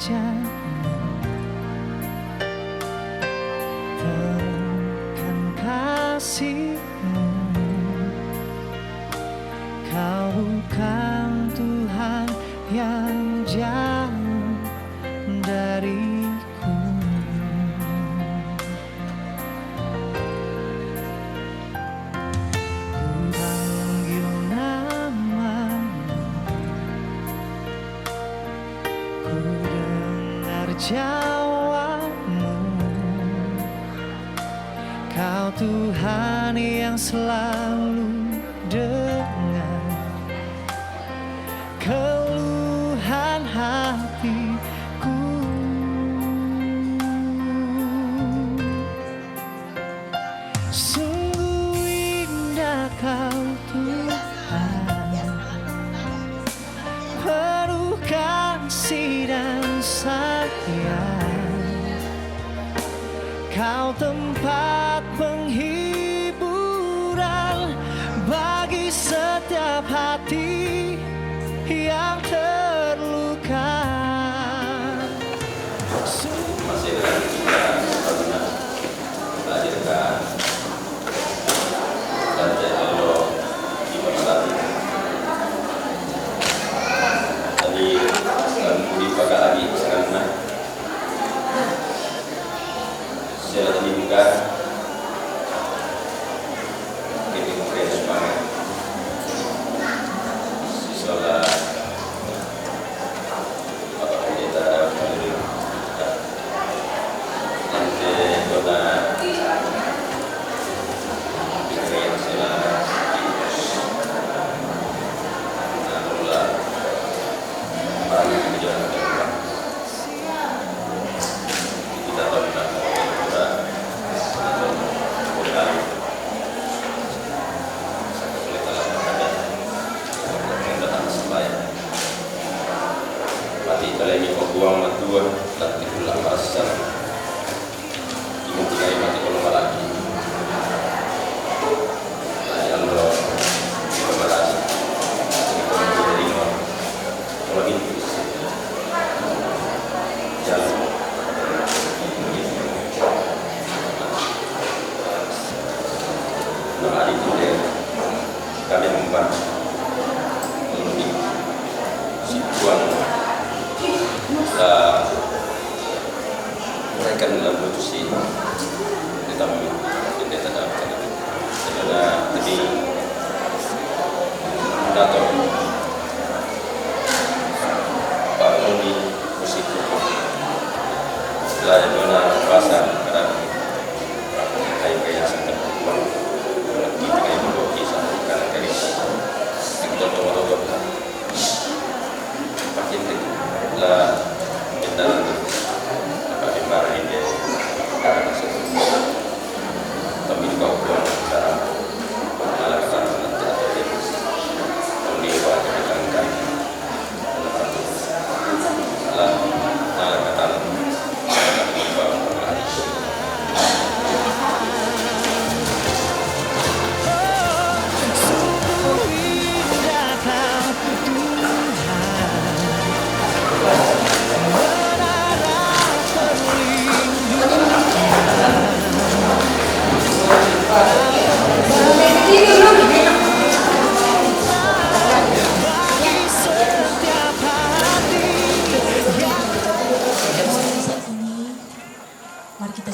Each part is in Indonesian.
wajahmu, terangkan kasihmu. Kau bukan Tuhan yang jauh dariku. Ku panggil namamu, ku dengar jawabmu. Kau Tuhan yang selalu dengar keluhan hatiku. Sungguh indah Kau Tuhan, penuh kasih dan sayang. Kau tempat penghiburan bagi setiap hati yang terluka. Masih dengan kita belajarkan belajar Allah di Malaysia. Tadi dipakai lagi karena saya tadi buka ini mungkin semangat siswa buang matua dan tikulah pasal dimulai mati kalau lagi yang lo berbalas jadi kalau ini jalan nah hari ini kami membantu melalui si buang mereka dalam posisi kita tidak ada karena ini dator Pak Noni posisi selain mana pasar karena kayak sangat kita kayak berbagi karena dari kita tahu pakai lah kita pakai barang ini karena tapi juga uang cara melakukan nanti atau ini buat kita lah melakukan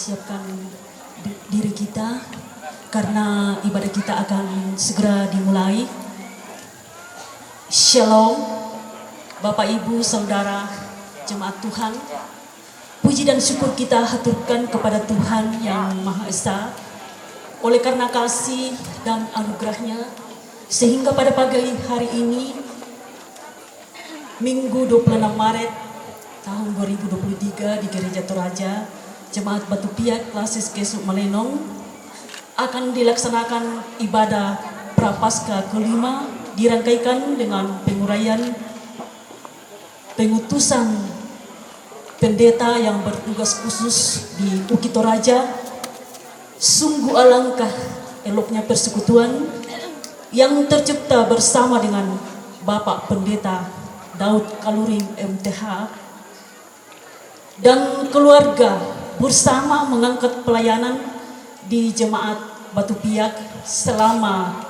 siapkan diri kita karena ibadah kita akan segera dimulai. Shalom Bapak Ibu Saudara Jemaat Tuhan, puji dan syukur kita haturkan kepada Tuhan yang Maha Esa oleh karena kasih dan anugerahnya sehingga pada pagi hari ini Minggu 26 Maret tahun 2023 di Gereja Toraja Jemaat Batu Piak Klasis Kesuk Malenong akan dilaksanakan ibadah Prapaskah kelima, dirangkaikan dengan penguraian pengutusan pendeta yang bertugas khusus di Uki Toraja. Sungguh alangkah eloknya persekutuan yang tercipta bersama dengan Bapak Pendeta Daud Kaluring MTH dan keluarga bersama mengangkat pelayanan di Jemaat Batu Piak selama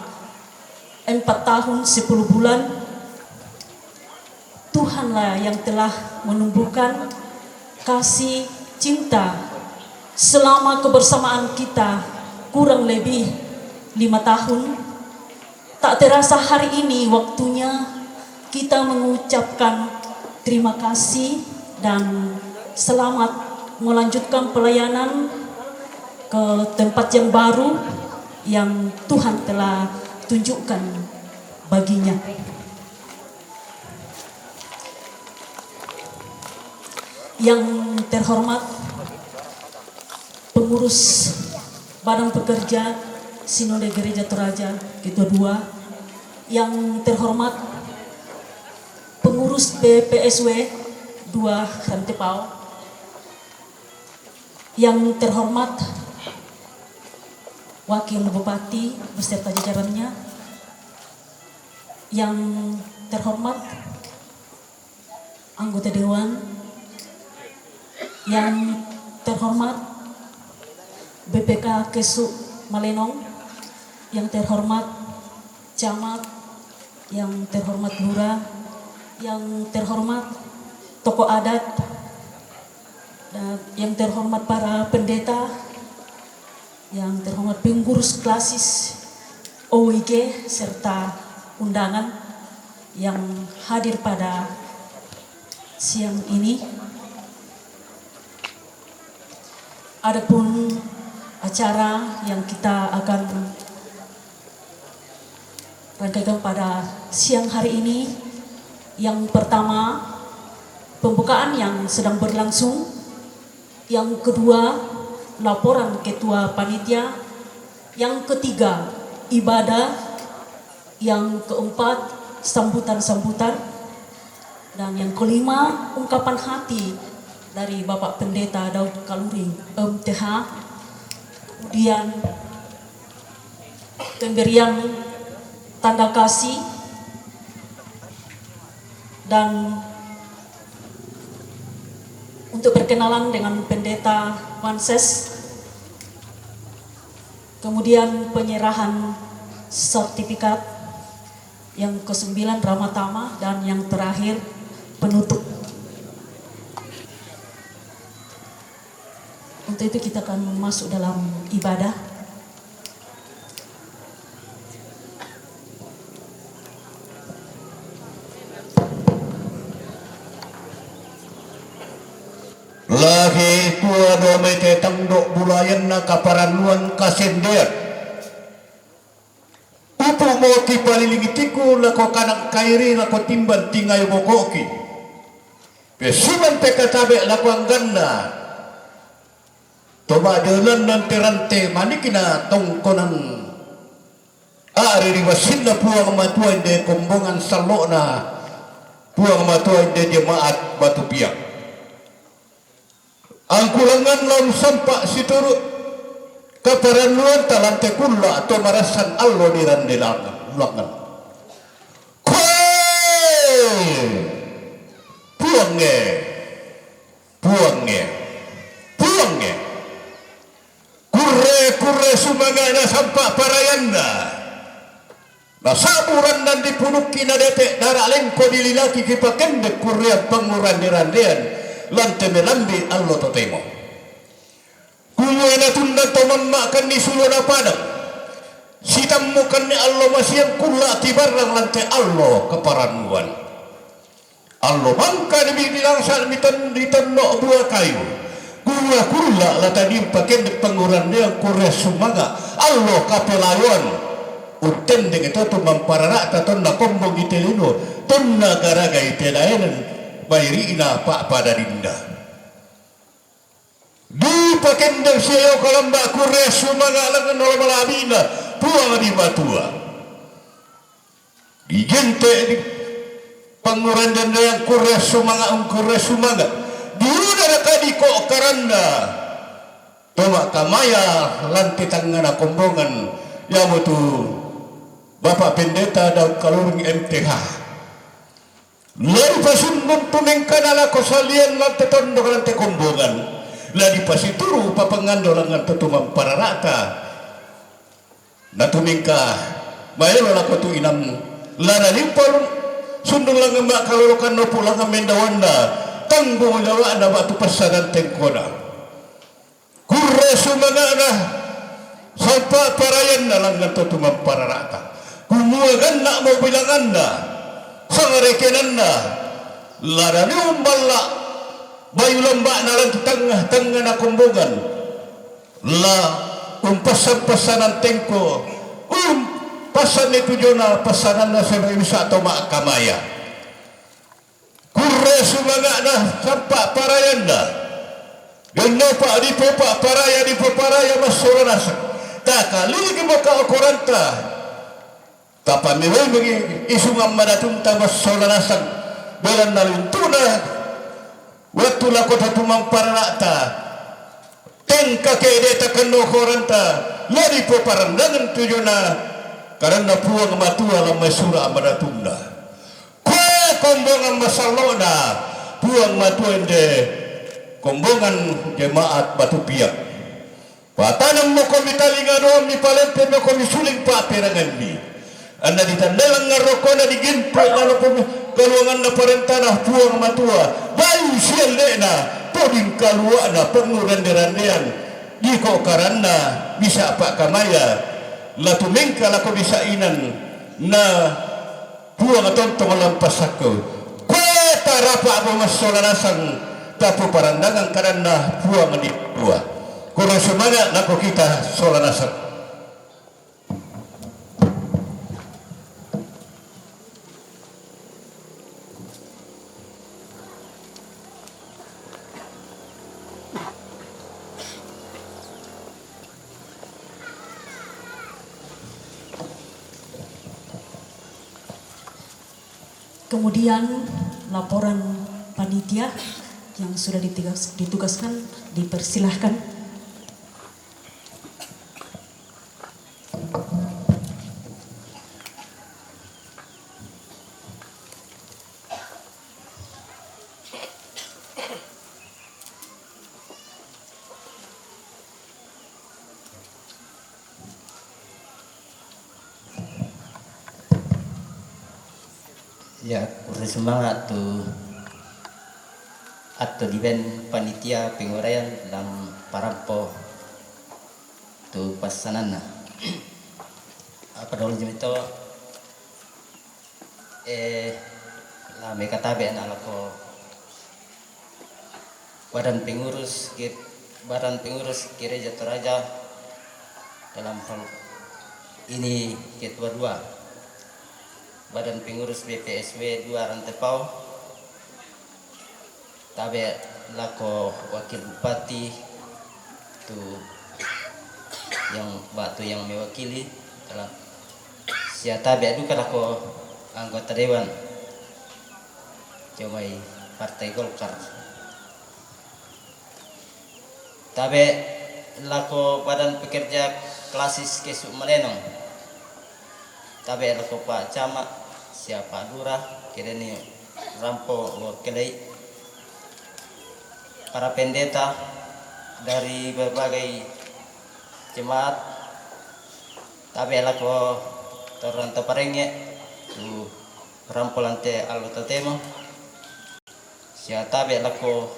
4 tahun 10 bulan. Tuhanlah yang telah menumbuhkan kasih cinta selama kebersamaan kita kurang lebih 5 tahun. Tak terasa hari ini waktunya kita mengucapkan terima kasih dan selamat melanjutkan pelayanan ke tempat yang baru yang Tuhan telah tunjukkan baginya. Yang terhormat pengurus Badan Pekerja Sinode Gereja Toraja Ketua 2, yang terhormat pengurus BPSW 2 Rantepao, yang terhormat Wakil Bupati beserta jajarannya, yang terhormat anggota Dewan, yang terhormat BPK Kesuk Malenong, yang terhormat Camat, yang terhormat Lurah, yang terhormat tokoh adat, dan yang terhormat para pendeta, yang terhormat pengurus klasis OWG serta undangan yang hadir pada siang ini. Adapun acara yang kita akan rangkaikan pada siang hari ini, yang pertama pembukaan yang sedang berlangsung, yang kedua laporan ketua panitia, yang ketiga ibadah, yang keempat sambutan-sambutan, dan yang kelima ungkapan hati dari Bapak Pendeta Daud Kaluring MTH, kemudian pemberian tanda kasih dan untuk perkenalan dengan Pendeta Wanses, kemudian penyerahan sertifikat, yang ke-9 Ramatama, dan yang terakhir penutup. Untuk itu kita akan masuk dalam ibadah. Lahi tua domai te tangdok bulayan na kaparanuan kasendian. Upo mo ki palilingitiku lako kanang kairi lako timban tingay mokoki. Pesuman te katabe lako ang ganda. Toba jalan nan terante manikina tongkonan. Ari riwasin na puang matuay de kombongan salo na puang matuay de Jemaat Batu Piak. Ang kulangan lam sampak situru kaparanuan talante kulla atau marasan allo di randelangan ulangan. Puange kurre sumaga na sampak parayanda. Nasaburan dan dipunuki na detek dara lengko dililaki kipakendek kurre panguran di randean. Lante melambi allo totemo. Kuyo na tunda toman makan ni suyo na padang. Sitam mukan ni allo masiyang kula tibarang lante allo kaparanuan. Allo bangka ni bilang sal mitan no buah kayu. Kuya kula lata dimpaken di panguran dia kurya sumaga. Allo kapelayon. Uten dengan itu mamparara taton na kombong itelino. Tonna garaga itelayanan. Bayri ina pak pada dinda. Di pakendang siyo kalamba kurya sumaga langan nol malabina puang di batua. Di gente di panguran dan yang kurya sumaga. Di udara kadi kok karanda. Tomak kamaya lanti tangana kombongan yang betul Bapak Pendeta Daud Kaluring MTH. Lari pasundun tumengkan ala kosalian lan tetondo kan te kombongan. Lari pasituru papangando langan tetumam para rata. Natumingka mayelo la kotu inam lara limpol sundul langan mak kalolokan no pulang mendawanda tanggung jawa ada batu pasaran tengkona. Kurre sumangana sampai parayan langan tetumam para rata. Kumuagan nak mau bilang anda sangarekenan na lara ni umbala bayu lembak nalan tengah-tengah na kumbungan la pasanan tengko pasan itu jona pasanan na sebab bisa atau mak kamaya kurre sumaga na sampak parayan na ganda pak di popak paraya masura nasa tak kali lagi maka okoranta Tapa mewah bagi isu ngamada tunta masola nasang belan nalintuna waktu lakota tumang paranata tengka keedeta kendo koranta lari po parandangan tujuna karena puang matua lam masura amada tunda kue kombongan masalona puang matua ende kombongan jemaat batu piak patanam mo komitali doang mi palente mo komisuling pa perangan mi anda ditandalang ngarokona digimpo kalau kaluangan na parentana puang matua bayu sial na poding kaluan na penguranderandean di ko karana bisa pak kamaya latu mengka lako bisa inan na puang atong lampas ako kueta rapa mo masola nasang tapo parandangan karana puang di dua kurang semangat lako kita sola nasang. Kemudian laporan panitia yang sudah ditugaskan dipersilahkan. Ya, kurang semangat tu atau diben panitia penguraian dalam parampo tu pasanana. Apa dulu jemito la mereka tabe na lako badan pengurus gereja Toraja dalam hal ini ketua 2 Badan Pengurus BPSW 2 Rantepau tabe lako wakil bupati tu yang batu yang mewakili dalam sia tabe duka lako anggota dewan Jomai Partai Golkar tabe lako badan pekerja klasis Kesuk Malenong tabe lako Pak Camat siapa lurah kira ni rampo wakilai para pendeta dari berbagai jemaat tabe lako Toronto Parenge tu rampo lante alota temo sia tabe lako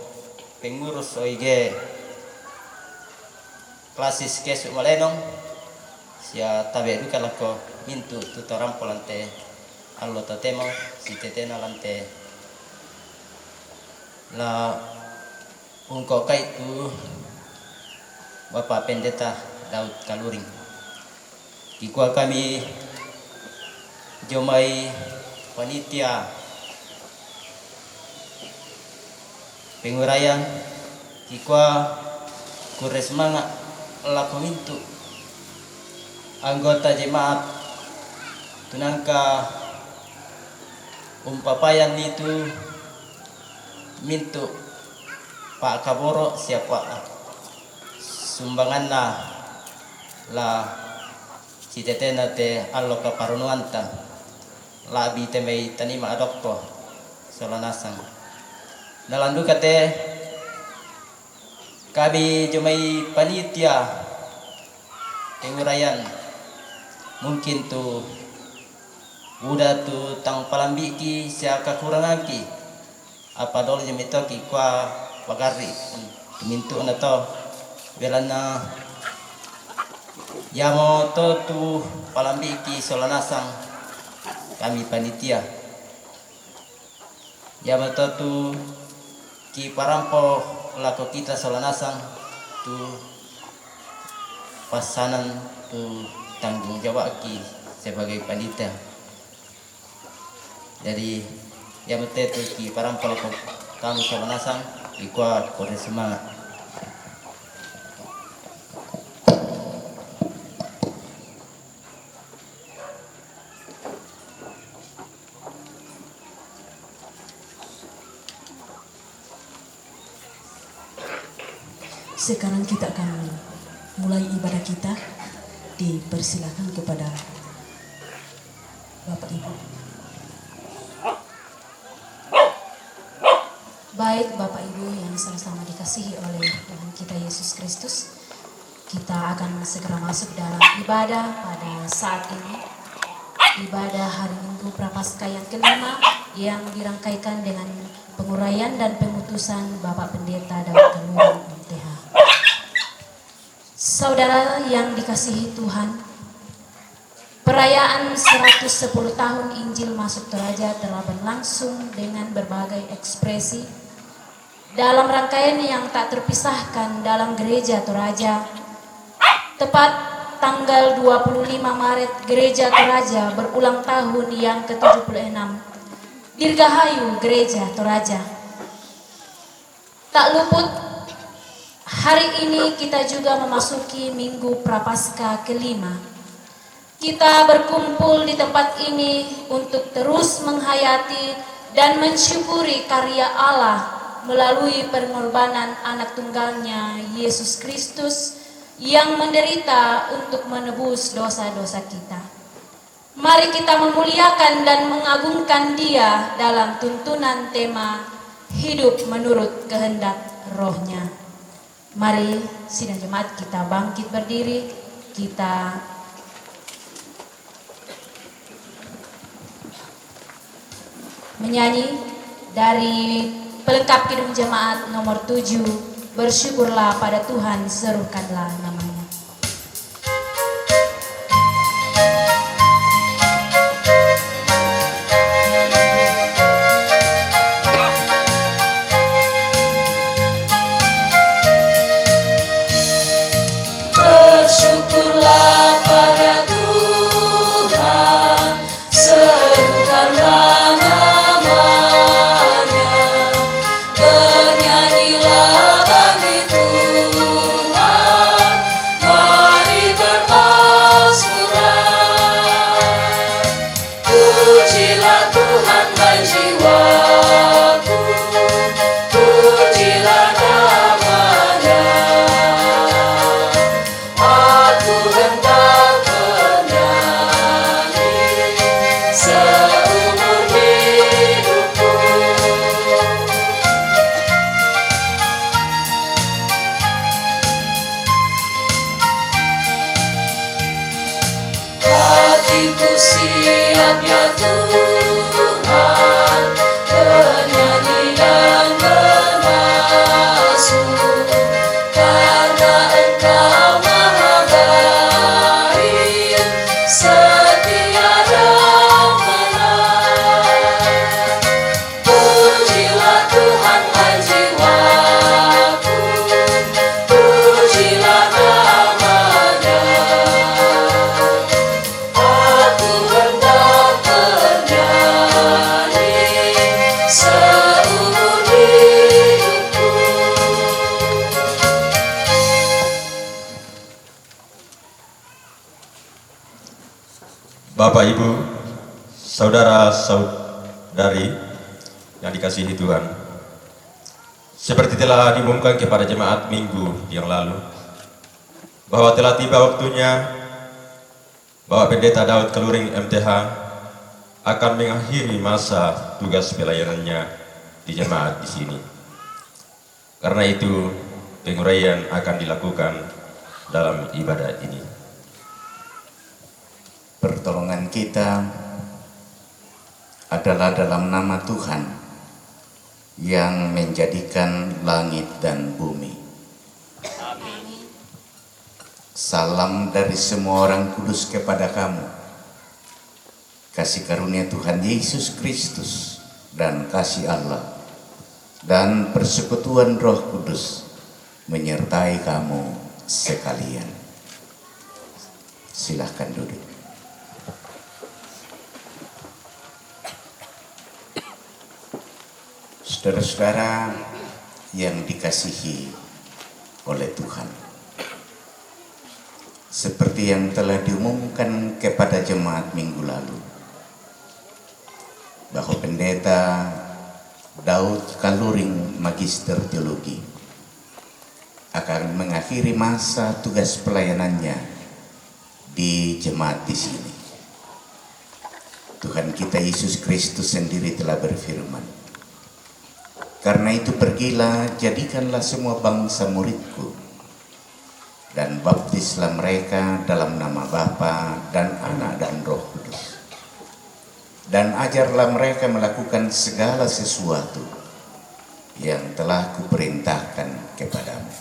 pengurus OIG klasis Kesuk Malenong sia tabe duka lako pintu tuto rampo lante alota temo si tetena lante la ungko kaitu Bapak Pendeta Daud Kaluring kikwa kami Jomai panitia penguraian kikwa kure semangat laku mintu anggota jemaat tunangka umpapayan itu mintu Pak Kaboro siapa sumbangan la citetena te allo kaparunuanta labi temei tanima adokko Solanasang. Nalandu kate kami jumai panitia pengurayan mungkin tu udah tu tang palambi ki sia kakurangan ki apa dol jumai to ki kwa pagari mintu na to belana yamo to tu palambi ki Solanasang kami panitia yamo to tu ki parampo lako kita Solanasang tu pasanan tu tanggung jawab ki sebagai panitia. Jadi yang betul tu ki parampo lako kami Solanasang ikuat kore semangat. Sekarang kita akan mulai ibadah kita. Dipersilakan kepada Bapak Ibu. Baik Bapak Ibu yang sama-sama dikasihi oleh Tuhan kita Yesus Kristus, kita akan segera masuk dalam ibadah pada saat ini. Ibadah hari Minggu Prapaskah yang kelima yang dirangkaikan dengan penguraian dan pengutusan Bapak Pendeta Daud Kalurang MTH. Saudara yang dikasihi Tuhan, perayaan 110 tahun Injil Masuk Toraja telah berlangsung dengan berbagai ekspresi dalam rangkaian yang tak terpisahkan dalam Gereja Toraja. Tepat tanggal 25 Maret, Gereja Toraja berulang tahun yang ke-76. Dirgahayu Gereja Toraja. Tak luput, hari ini kita juga memasuki Minggu Prapaskah kelima. Kita berkumpul di tempat ini untuk terus menghayati dan mensyukuri karya Allah melalui pengorbanan anak tunggalnya Yesus Kristus yang menderita untuk menebus dosa-dosa kita. Mari kita memuliakan dan mengagungkan Dia dalam tuntunan tema hidup menurut kehendak Roh-Nya. Mari sidang jemaat kita bangkit berdiri, kita menyanyi dari pelengkap Kidung Jemaat nomor 7, bersyukurlah pada Tuhan, serukanlah namanya. Bersyukurlah pada Tuhan, serukanlah namanya, bernyanyilah bagi Tuhan, mari bermazmuran. Pujilah Tuhan hai jiwaku, pujilah namanya. Aku hendak bernyanyi seumur hidupku. Hatiku siap ya Tuhan, bernyanyi dan bermazmur, karena Engkau Maha baik, setia dan benar. Pujilah Tuhan hai jiwaku, pujilah namanya. Aku hendak bernyanyi seumur hidupku. Bapak, Ibu, saudara-saudari yang dikasihi Tuhan, seperti telah diumumkan kepada jemaat minggu yang lalu, bahwa telah tiba waktunya Bapak Pendeta Daud Kalurang MTH akan mengakhiri masa tugas pelayanannya di jemaat di sini. Karena itu, penguraian akan dilakukan dalam ibadah ini. Pertolongan kita adalah dalam nama Tuhan yang menjadikan langit dan bumi. Salam dari semua orang kudus kepada kamu. Kasih karunia Tuhan Yesus Kristus dan kasih Allah dan persekutuan Roh Kudus menyertai kamu sekalian. Silahkan duduk. Saudara-saudara yang dikasihi oleh Tuhan, seperti yang telah diumumkan kepada jemaat minggu lalu, bahwa Pendeta Daud Kaluring, Magister Teologi, akan mengakhiri masa tugas pelayanannya di jemaat di sini. Tuhan kita Yesus Kristus sendiri telah berfirman, "Karena itu pergilah, jadikanlah semua bangsa muridku, dan baptislah mereka dalam nama Bapa dan Anak dan Roh Kudus. Dan ajarlah mereka melakukan segala sesuatu yang telah kuperintahkan kepadamu."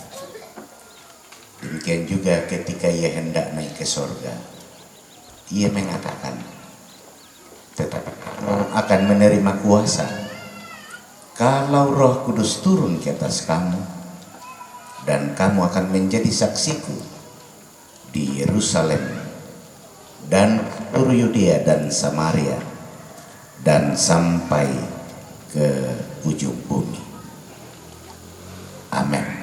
Demikian juga ketika ia hendak naik ke sorga, ia mengatakan, "Tetapi kamu akan menerima kuasa kalau Roh Kudus turun ke atas kamu, dan kamu akan menjadi saksiku di Yerusalem dan seluruh Yudea dan Samaria dan sampai ke ujung bumi." Amin.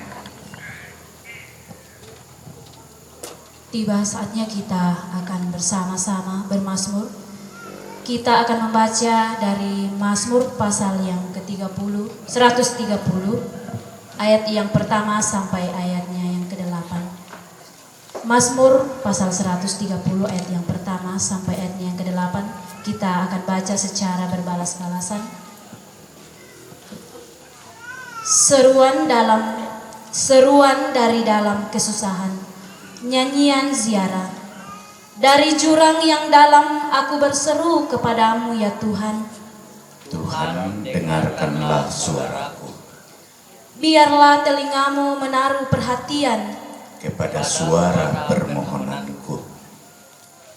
Tiba saatnya kita akan bersama-sama bermazmur. Kita akan membaca dari Mazmur pasal yang ke-30, 130, ayat yang pertama sampai ayatnya yang ke-8. Mazmur pasal 130 ayat yang pertama sampai ayatnya yang ke-8. Kita akan baca secara berbalas-balasan. Seruan dari dalam kesusahan, nyanyian ziarah. Dari jurang yang dalam aku berseru kepadamu ya Tuhan. Tuhan, dengarkanlah suaraku. Biarlah telingamu menaruh perhatian kepada suara permohonanku.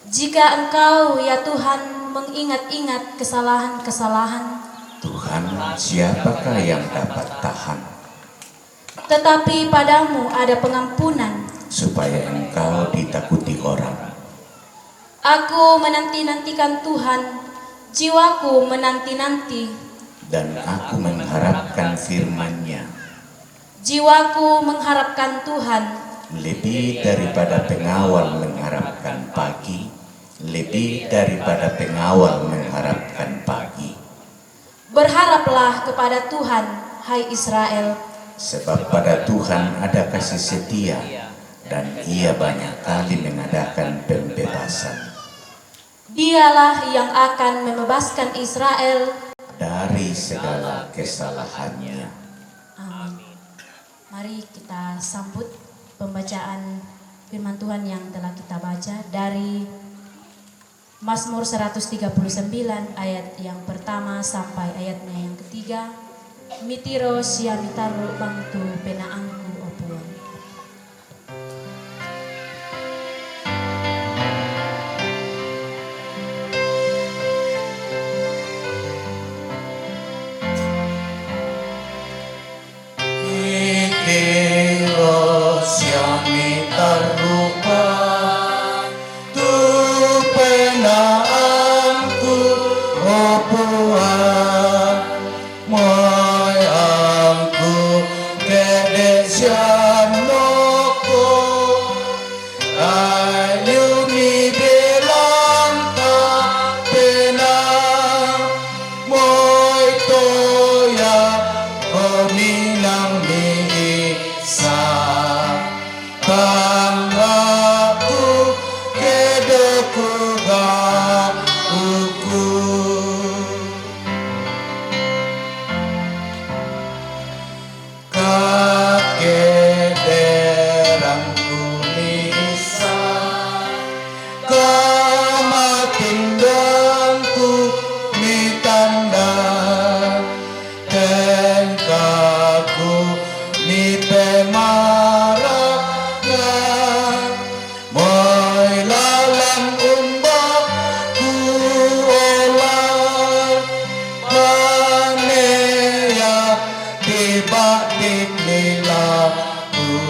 Jika engkau ya Tuhan mengingat-ingat kesalahan-kesalahan, Tuhan, siapakah yang dapat tahan? Tetapi padamu ada pengampunan, supaya engkau ditakuti orang. Aku menanti-nantikan Tuhan, jiwaku menanti-nanti. Dan aku mengharapkan firman-Nya, Jiwaku mengharapkan Tuhan, lebih daripada pengawal mengharapkan pagi, lebih daripada pengawal mengharapkan pagi. Berharaplah kepada Tuhan, hai Israel, Sebab pada Tuhan ada kasih setia, dan Ia banyak kali mengadakan pembebasan. Dialah yang akan membebaskan Israel dari segala kesalahannya. Amin. Mari kita sambut pembacaan firman Tuhan yang telah kita baca dari Mazmur 139 ayat yang pertama sampai ayatnya yang ketiga. Mitiro siamitaru bangtu penaangku opuan. Mitiro siamitaru bangtu penaangku opuan. Moyangku gede siamoko ayuni belanta penang moy toya ominang miisa tanggaku gede kuga uku. lilaku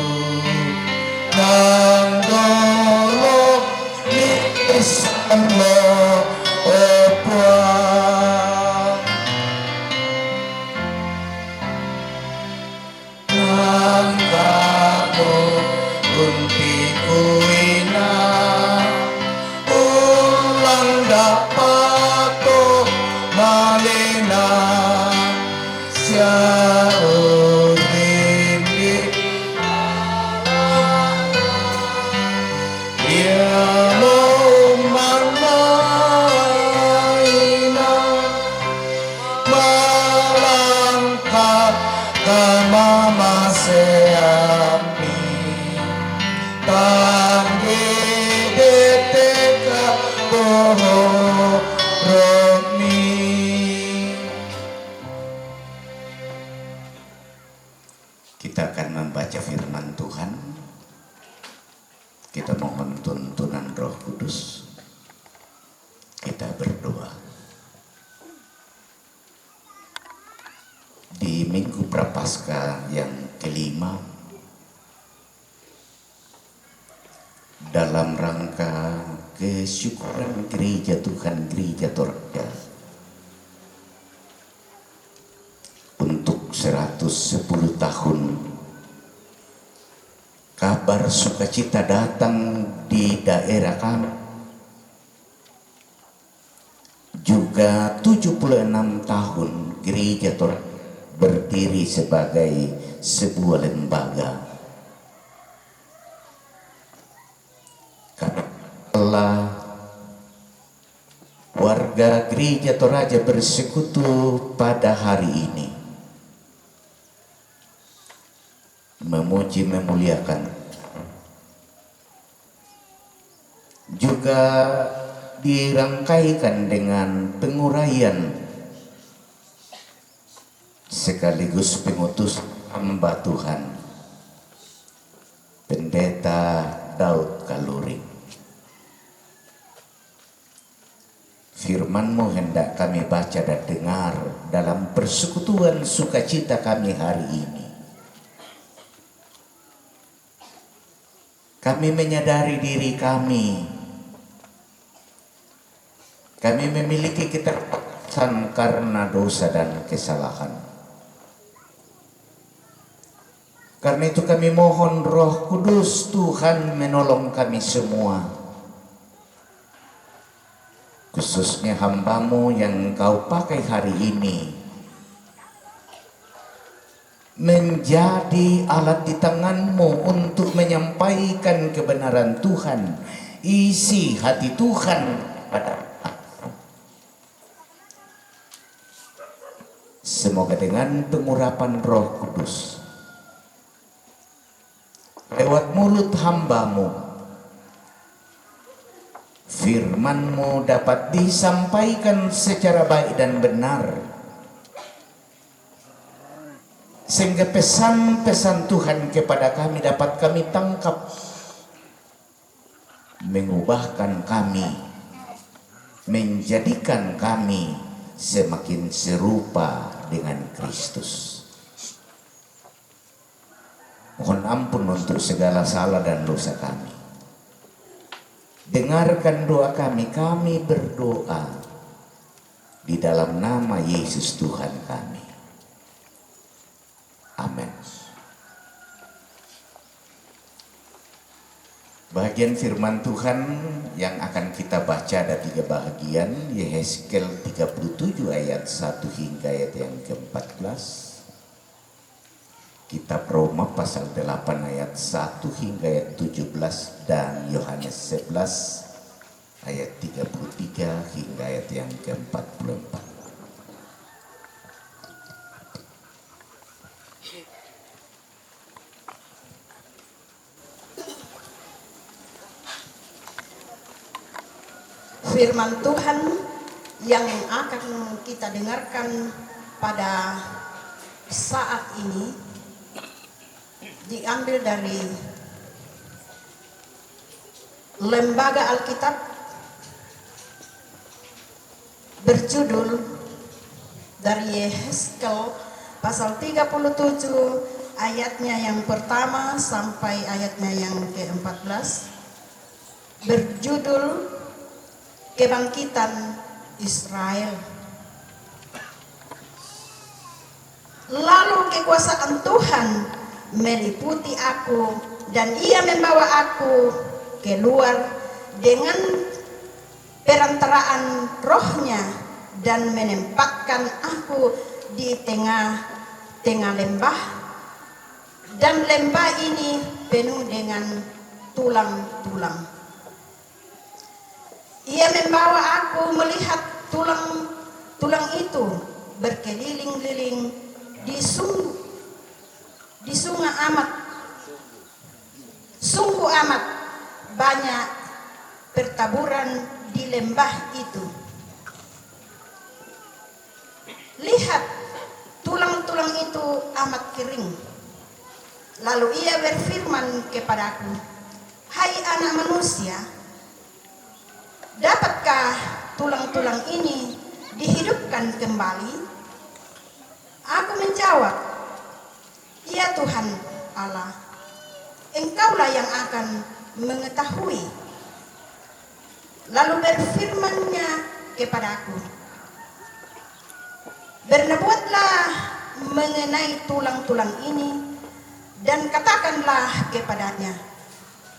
nang dolok lisan lo opuang nang kamu unti kuina ulang dapato malena siaurimi ya mamaina malangka kamama seami tangge deteka bohromi. Kita akan membaca firman Tuhan. Kita mohon tuntunan Roh Kudus. Kita berdoa. Di Minggu Prapaskah yang kelima, dalam rangka kesyukuran gereja Tuhan, gereja Toraja, untuk 110 tahun kabar sukacita datang di daerah kami. Juga 76 tahun gereja Toraja berdiri sebagai sebuah lembaga. Karena warga gereja Toraja bersekutu pada hari ini memuji memuliakan, juga dirangkaikan dengan penguraian sekaligus pengutus hamba Tuhan Pendeta Daud Kaluring. Firman-Mu hendak kami baca dan dengar dalam persekutuan sukacita kami hari ini. Kami menyadari diri kami memiliki keterbatasan karena dosa dan kesalahan. Karena itu kami mohon Roh Kudus Tuhan menolong kami semua, khususnya hamba-Mu yang Kau pakai hari ini menjadi alat di tangan-Mu untuk menyampaikan kebenaran Tuhan, isi hati Tuhan pada. Semoga dengan pengurapan Roh Kudus lewat mulut hamba-Mu, firman-Mu dapat disampaikan secara baik dan benar, sehingga pesan-pesan Tuhan kepada kami dapat kami tangkap, mengubahkan kami, menjadikan kami semakin serupa dengan Kristus. Mohon ampun untuk segala salah dan dosa kami. Dengarkan doa kami, kami berdoa di dalam nama Yesus Tuhan kami. Amin. Bagian firman Tuhan yang akan kita baca ada 3 bagian. Yehezkel 37 ayat 1 hingga ayat yang ke-14. Kitab Roma pasal 8 ayat 1 hingga ayat 17 dan Yohanes 11 ayat 33 hingga ayat yang ke-44. Firman Tuhan yang akan kita dengarkan pada saat ini diambil dari Lembaga Alkitab berjudul dari Yehezkel pasal 37 ayatnya yang pertama sampai ayatnya yang ke-14 berjudul Kebangkitan Israel. Lalu kekuasaan Tuhan meliputi aku dan ia membawa aku keluar dengan perantaraan rohnya dan menempatkan aku di tengah-tengah lembah, dan lembah ini penuh dengan tulang-tulang. Ia membawa aku melihat tulang-tulang itu berkeliling-liling di sungguh amat banyak pertaburan di lembah itu. Lihat, tulang-tulang itu amat kering. Lalu ia berfirman kepadaku, "Hai anak manusia, dapatkah tulang-tulang ini dihidupkan kembali?" Aku menjawab, "Ya Tuhan Allah, Engkaulah yang akan mengetahui." Lalu berfirman-Nya kepadaku, "Bernubuatlah mengenai tulang-tulang ini dan katakanlah kepadanya,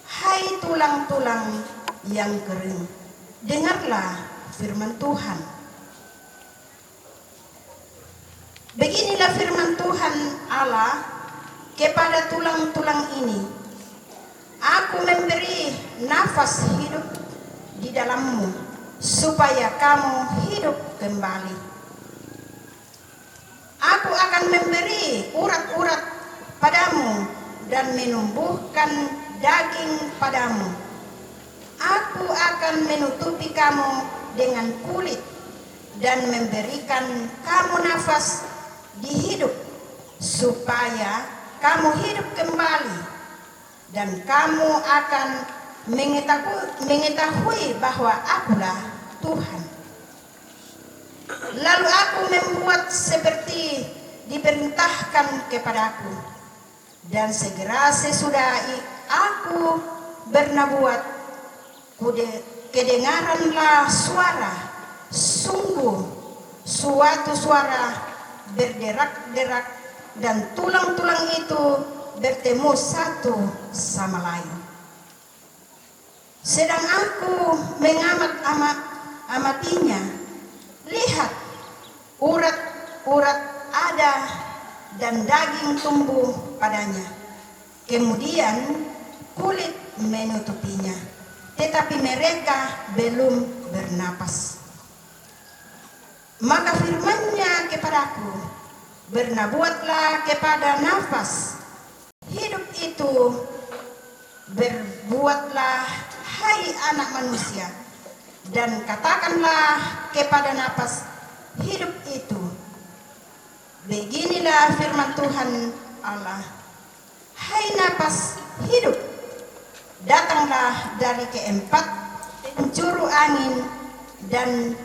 hai tulang-tulang yang kering, dengarlah firman Tuhan. Beginilah firman Tuhan Allah kepada tulang-tulang ini, aku memberi nafas hidup di dalammu supaya kamu hidup kembali. Aku akan memberi urat-urat padamu dan menumbuhkan daging padamu. Aku akan menutupi kamu dengan kulit dan memberikan kamu nafas di hidup supaya kamu hidup kembali, dan kamu akan mengetahui bahwa akulah Tuhan." Lalu aku membuat seperti diperintahkan kepadaku, dan segera sesudah aku bernubuat, kedengaranlah suara, sungguh suatu suara berderak-derak, dan tulang-tulang itu bertemu satu sama lain. Sedang aku mengamatinya, lihat, urat-urat ada dan daging tumbuh padanya. Kemudian kulit menutupinya, tetapi mereka belum bernapas. Maka firman-Nya kepadaku, bernubuatlah kepada nafas hidup itu, berbuatlah, hai anak manusia, dan katakanlah kepada napas hidup itu, beginilah firman Tuhan Allah, hai napas hidup, datanglah dari keempat penjuru angin dan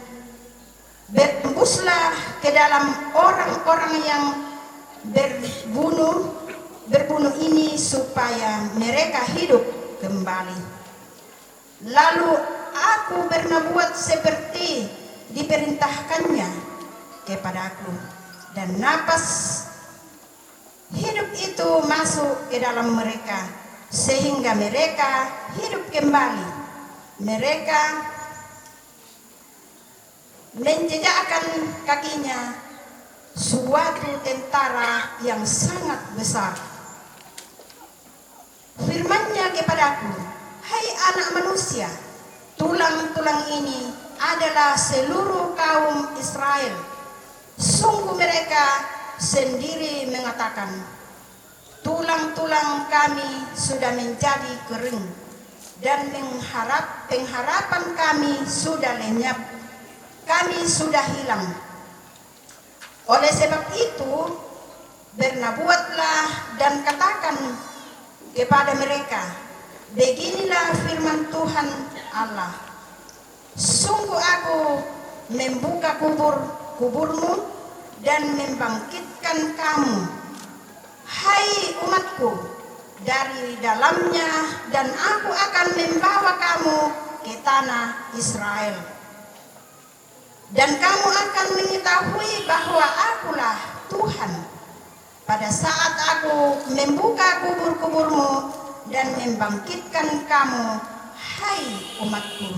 bertembuslah ke dalam orang-orang yang berbunuh ini supaya mereka hidup kembali. Lalu aku bernubuat seperti diperintahkannya kepadaku, dan napas hidup itu masuk ke dalam mereka sehingga mereka hidup kembali. Mereka menjejakkan kakinya suatu tentara yang sangat besar. Firman-Nya kepadaku, hai anak manusia, tulang-tulang ini adalah seluruh kaum Israel. Sungguh mereka sendiri mengatakan, tulang-tulang kami sudah menjadi kering, dan pengharapan kami sudah lenyap, kami sudah hilang. Oleh sebab itu, bernubuatlah dan katakan kepada mereka, beginilah firman Tuhan Allah, sungguh aku membuka kuburmu dan membangkitkan kamu, hai umatku, dari dalamnya, dan aku akan membawa kamu ke tanah Israel. Dan kamu akan mengetahui bahwa akulah Tuhan pada saat aku membuka kubur-kuburmu dan membangkitkan kamu, hai umatku,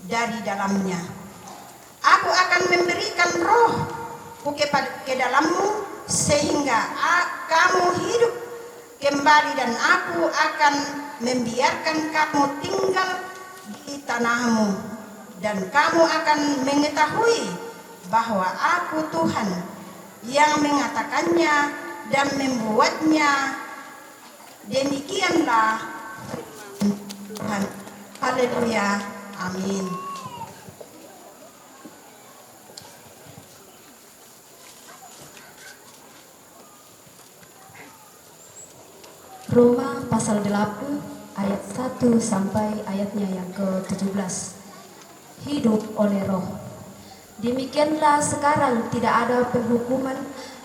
dari dalamnya. Aku akan memberikan rohku ke dalammu sehingga kamu hidup kembali, dan aku akan membiarkan kamu tinggal di tanahmu, dan kamu akan mengetahui bahwa aku Tuhan yang mengatakannya dan membuatnya. Demikianlah Tuhan. Haleluya. Amin. Roma pasal 8 ayat 1 sampai ayatnya yang ke-17. Hidup oleh roh. Demikianlah sekarang tidak ada penghukuman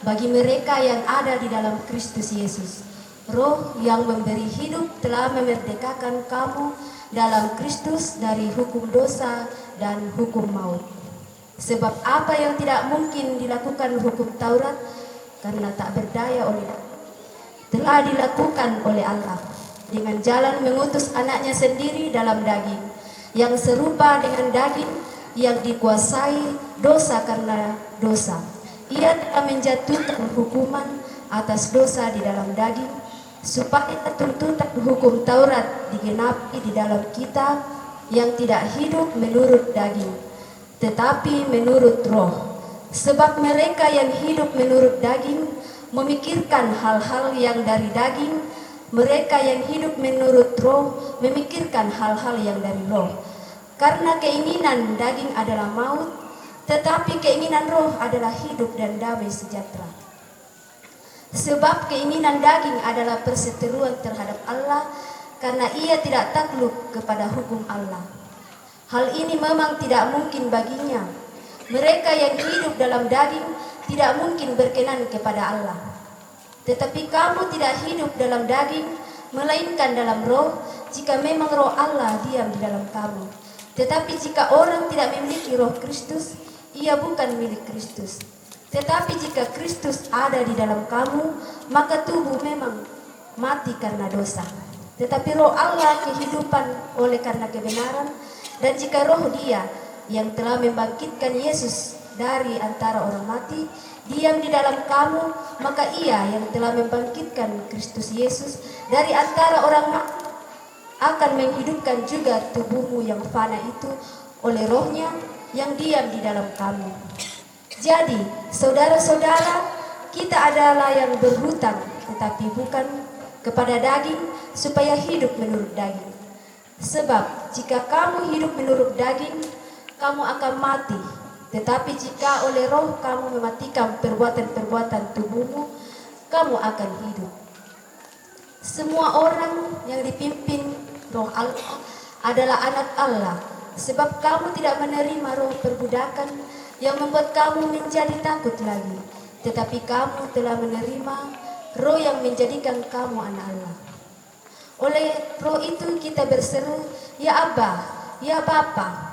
bagi mereka yang ada di dalam Kristus Yesus. Roh yang memberi hidup telah memerdekakan kamu dalam Kristus dari hukum dosa dan hukum maut. Sebab apa yang tidak mungkin dilakukan hukum Taurat karena tak berdaya oleh telah dilakukan oleh Allah dengan jalan mengutus anaknya sendiri dalam daging, yang serupa dengan daging yang dikuasai dosa karena dosa. Ia telah menjatuhkan hukuman atas dosa di dalam daging, supaya tuntutan hukum Taurat digenapi di dalam kita yang tidak hidup menurut daging, tetapi menurut roh. Sebab mereka yang hidup menurut daging memikirkan hal-hal yang dari daging, mereka yang hidup menurut roh memikirkan hal-hal yang dari roh. Karena keinginan daging adalah maut, tetapi keinginan roh adalah hidup dan damai sejahtera. Sebab keinginan daging adalah perseteruan terhadap Allah, karena ia tidak takluk kepada hukum Allah. Hal ini memang tidak mungkin baginya. Mereka yang hidup dalam daging tidak mungkin berkenan kepada Allah. Tetapi kamu tidak hidup dalam daging, melainkan dalam roh, jika memang roh Allah diam di dalam kamu. Tetapi jika orang tidak memiliki roh Kristus, ia bukan milik Kristus. Tetapi jika Kristus ada di dalam kamu, maka tubuh memang mati karena dosa, tetapi roh Allah kehidupan oleh karena kebenaran. Dan jika roh Dia yang telah membangkitkan Yesus dari antara orang mati diam di dalam kamu, maka Ia yang telah membangkitkan Kristus Yesus dari antara orang mati akan menghidupkan juga tubuhmu yang fana itu oleh rohnya yang diam di dalam kamu. Jadi, saudara-saudara, kita adalah yang berhutang, tetapi bukan kepada daging, supaya hidup menurut daging. Sebab, jika kamu hidup menurut daging, kamu akan mati. Tetapi jika oleh roh kamu mematikan perbuatan-perbuatan tubuhmu, kamu akan hidup. Semua orang yang dipimpin roh Allah adalah anak Allah. Sebab kamu tidak menerima roh perbudakan yang membuat kamu menjadi takut lagi, tetapi kamu telah menerima roh yang menjadikan kamu anak Allah. Oleh roh itu kita berseru, ya Abba, ya Bapa.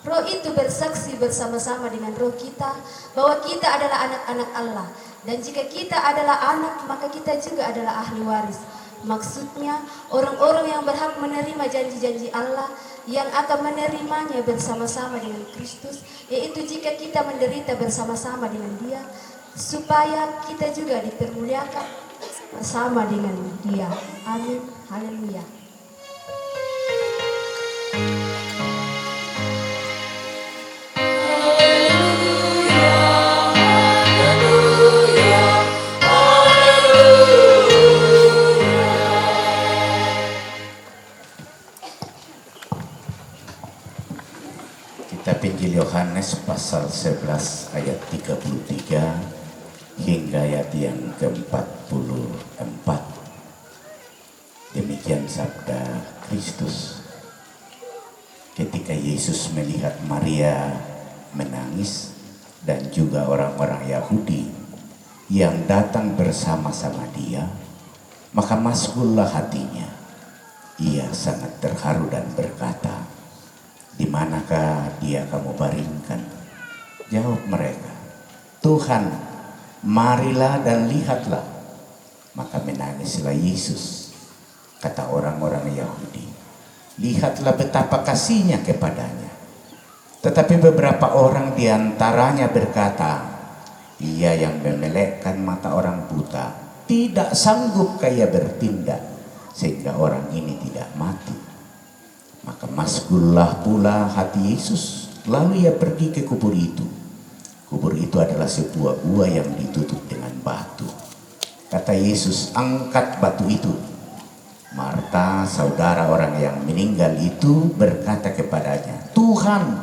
Roh itu bersaksi bersama-sama dengan roh kita bahwa kita adalah anak-anak Allah. Dan jika kita adalah anak, maka kita juga adalah ahli waris. Maksudnya orang-orang yang berhak menerima janji-janji Allah, yang akan menerimanya bersama-sama dengan Kristus, yaitu jika kita menderita bersama-sama dengan Dia, supaya kita juga dipermuliakan bersama dengan Dia. Amin. Haleluya. Kita Injil Yohanes pasal 11 ayat 33 hingga ayat yang ke-44. Demikian sabda Kristus. Ketika Yesus melihat Maria menangis dan juga orang-orang Yahudi yang datang bersama-sama dia, maka masgullah hatinya. Ia sangat terharu dan berkata, "Di manakah dia kamu baringkan?" Jawab mereka, "Tuhan, marilah dan lihatlah." Maka menangislah Yesus. Kata orang-orang Yahudi, "Lihatlah betapa kasihnya kepadanya." Tetapi beberapa orang diantaranya berkata, "Ia yang memelekkan mata orang buta, tidak sanggup kaya bertindak sehingga orang ini tidak mati." Maka masgullah pula hati Yesus. Lalu ia pergi ke kubur itu. Kubur itu adalah sebuah gua yang ditutup dengan batu. Kata Yesus, "Angkat batu itu." Marta, saudara orang yang meninggal itu, berkata kepadanya, "Tuhan,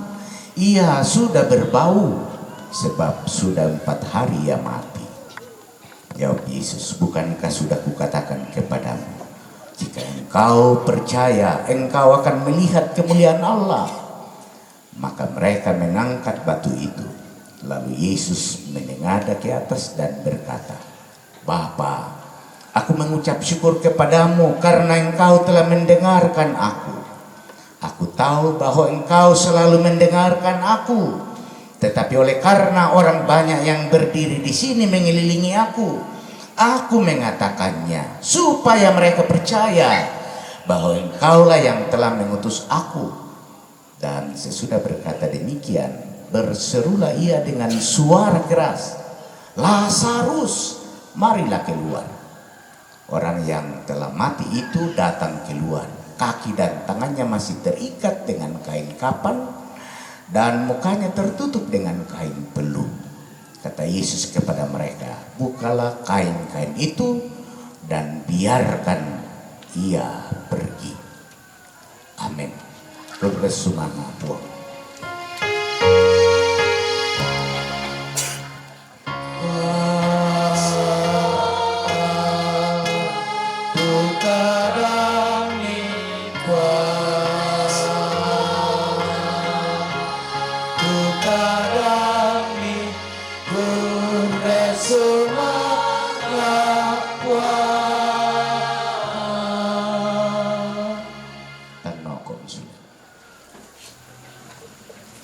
ia sudah berbau, sebab sudah 4 hari ia mati." Jawab Yesus, "Bukankah sudah kukatakan kepadamu, jika engkau percaya, engkau akan melihat kemuliaan Allah?" Maka mereka mengangkat batu itu. Lalu Yesus menengadah ke atas dan berkata, "Bapa, aku mengucap syukur kepadamu karena engkau telah mendengarkan aku. Aku tahu bahwa engkau selalu mendengarkan aku. Tetapi oleh karena orang banyak yang berdiri di sini mengelilingi aku mengatakannya supaya mereka percaya bahwa engkaulah yang telah mengutus aku." Dan sesudah berkata demikian, berserulah ia dengan suara keras, "Lazarus, marilah keluar." Orang yang telah mati itu datang keluar. Kaki dan tangannya masih terikat dengan kain kapan dan mukanya tertutup dengan kain peluh. Kata Yesus kepada mereka, "Bukalah kain-kain itu dan biarkan ia pergi." Amin. Bersumana Tuhan.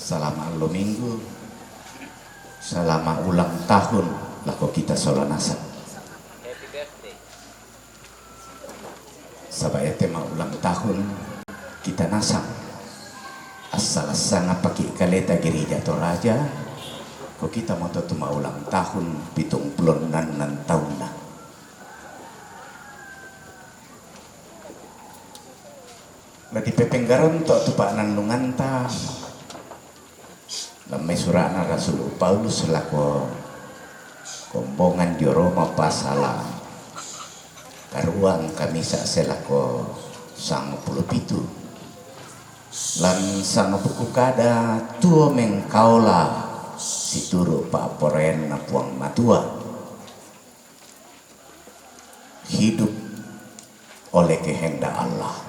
Selama minggu, selama ulang tahun laku kita solanasan. Sabaya tema ulang tahun kita nasang. Asal sanga pakai kaleta gereja Toraja. Ko kita mau tuma ulang tahun 76 tahun na. Ladi pepenggaron to tupak nandunganta. Lamai surana Rasul Paulus selaku kombongan di Roma pasala karuang kami selaku sang puluh pitu lan sang buku kada tuo mengkaula situru pak poren na puang matua hidup oleh kehendak Allah.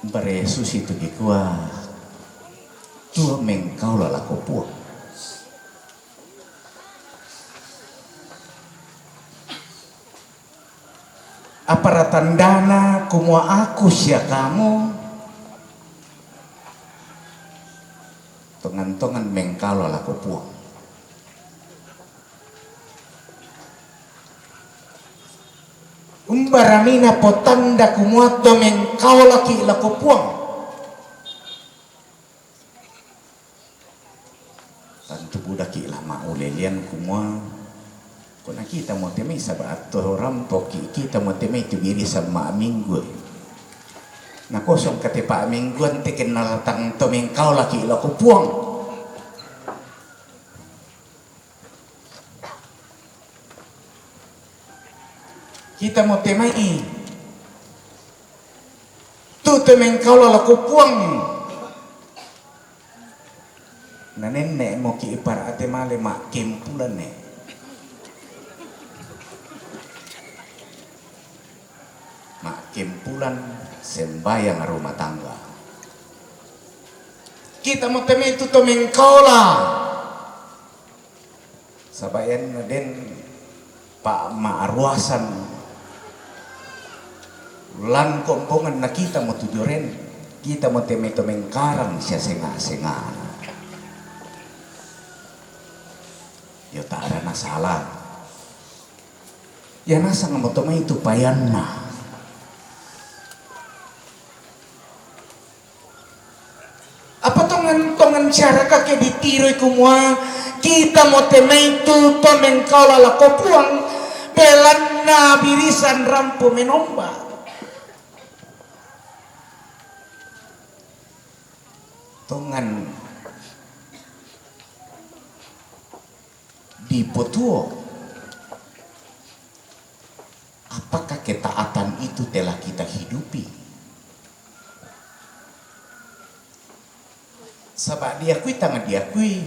Bara Yesus itu dikua tua mengkau lalako puak. Apa tandana kumua aku sia kamu tongan-tongan mengkau lalako puak. Umbaramina potanda kumuato mengkau laki lako puang. Tantu budaki lama ulelian kumua. Kona kita mau temui sabat rampoki kita mau temui tu biri sama minggu. Na kosong kate pa mingguan te kenal tang to mengkau laki lako puang. Kita mau temai tu temengkau laku puang na nenek mau ki ipar ate male mak kempulan ne mak kempulan sembayang rumah tangga kita mau teme itu tomengkola sabayan na den pa maaruasan lan kompongan na kita mo tujuren kita mo teme tomengkarang siya senga-senga yo tak ada masalah ya nasa nga mo tome itu payan na apa tongan cara kakek ditiroy kumua kita mau temei tu tomen kau lala kopuang belan na birisan rampu menomba tongan di potuo apakah ketaatan itu telah kita hidupi? Sebab diakui tangan diakui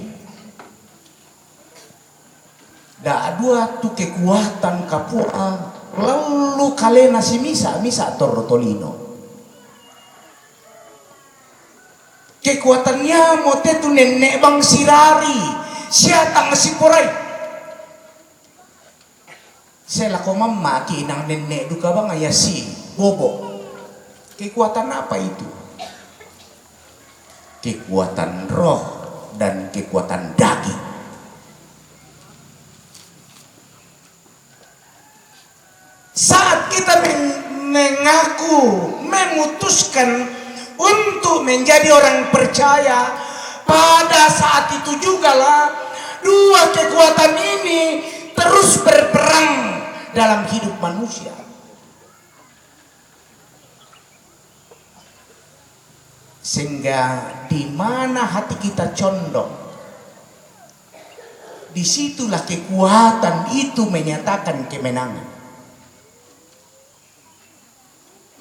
dah dua tu kekuatan kapua lalu kalena si misa torrotolino kekuatannya mote tu nenek bang sirari siatang si porai saya lako mama kinang nenek duka bang ayasi bobo kekuatan apa itu? Kekuatan roh dan kekuatan daging. Saat kita mengaku, memutuskan untuk menjadi orang percaya, pada saat itu jugalah dua kekuatan ini terus berperang dalam hidup manusia. Sehingga di mana hati kita condong, disitulah kekuatan itu menyatakan kemenangan.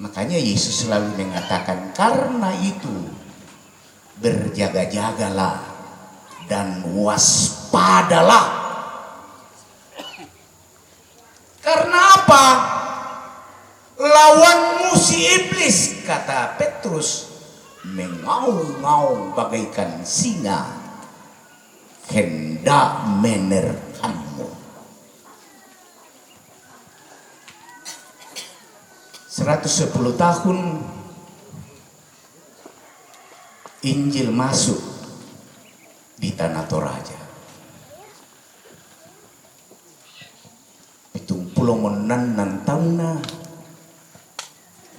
Makanya Yesus selalu mengatakan, karena itu berjaga-jagalah dan waspadalah. Karena apa? Lawanmu si iblis, kata Petrus, mengaung-ngaung bagaikan singa hendak menerkammu. 110 tahun Injil masuk di tanah Toraja. Pitung pulau monan tauna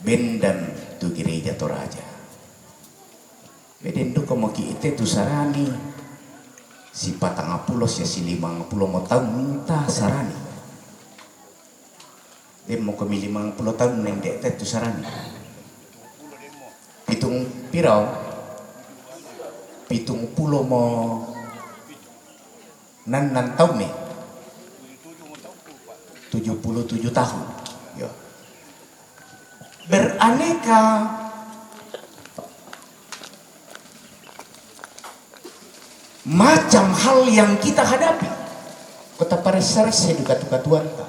bendan tu gereja Toraja. Bedendo como ite tu sarani si patangapulos ya si 50 mau tahun minta sarani. Dia mau ke 50 tahun nendek tu sarani. Pitung pirau. Pitung pulo mau nan tahun nih. 77 tahun. Ya. Beraneka macam hal yang kita hadapi. Kota paresar seduka-duka Tuhan ta.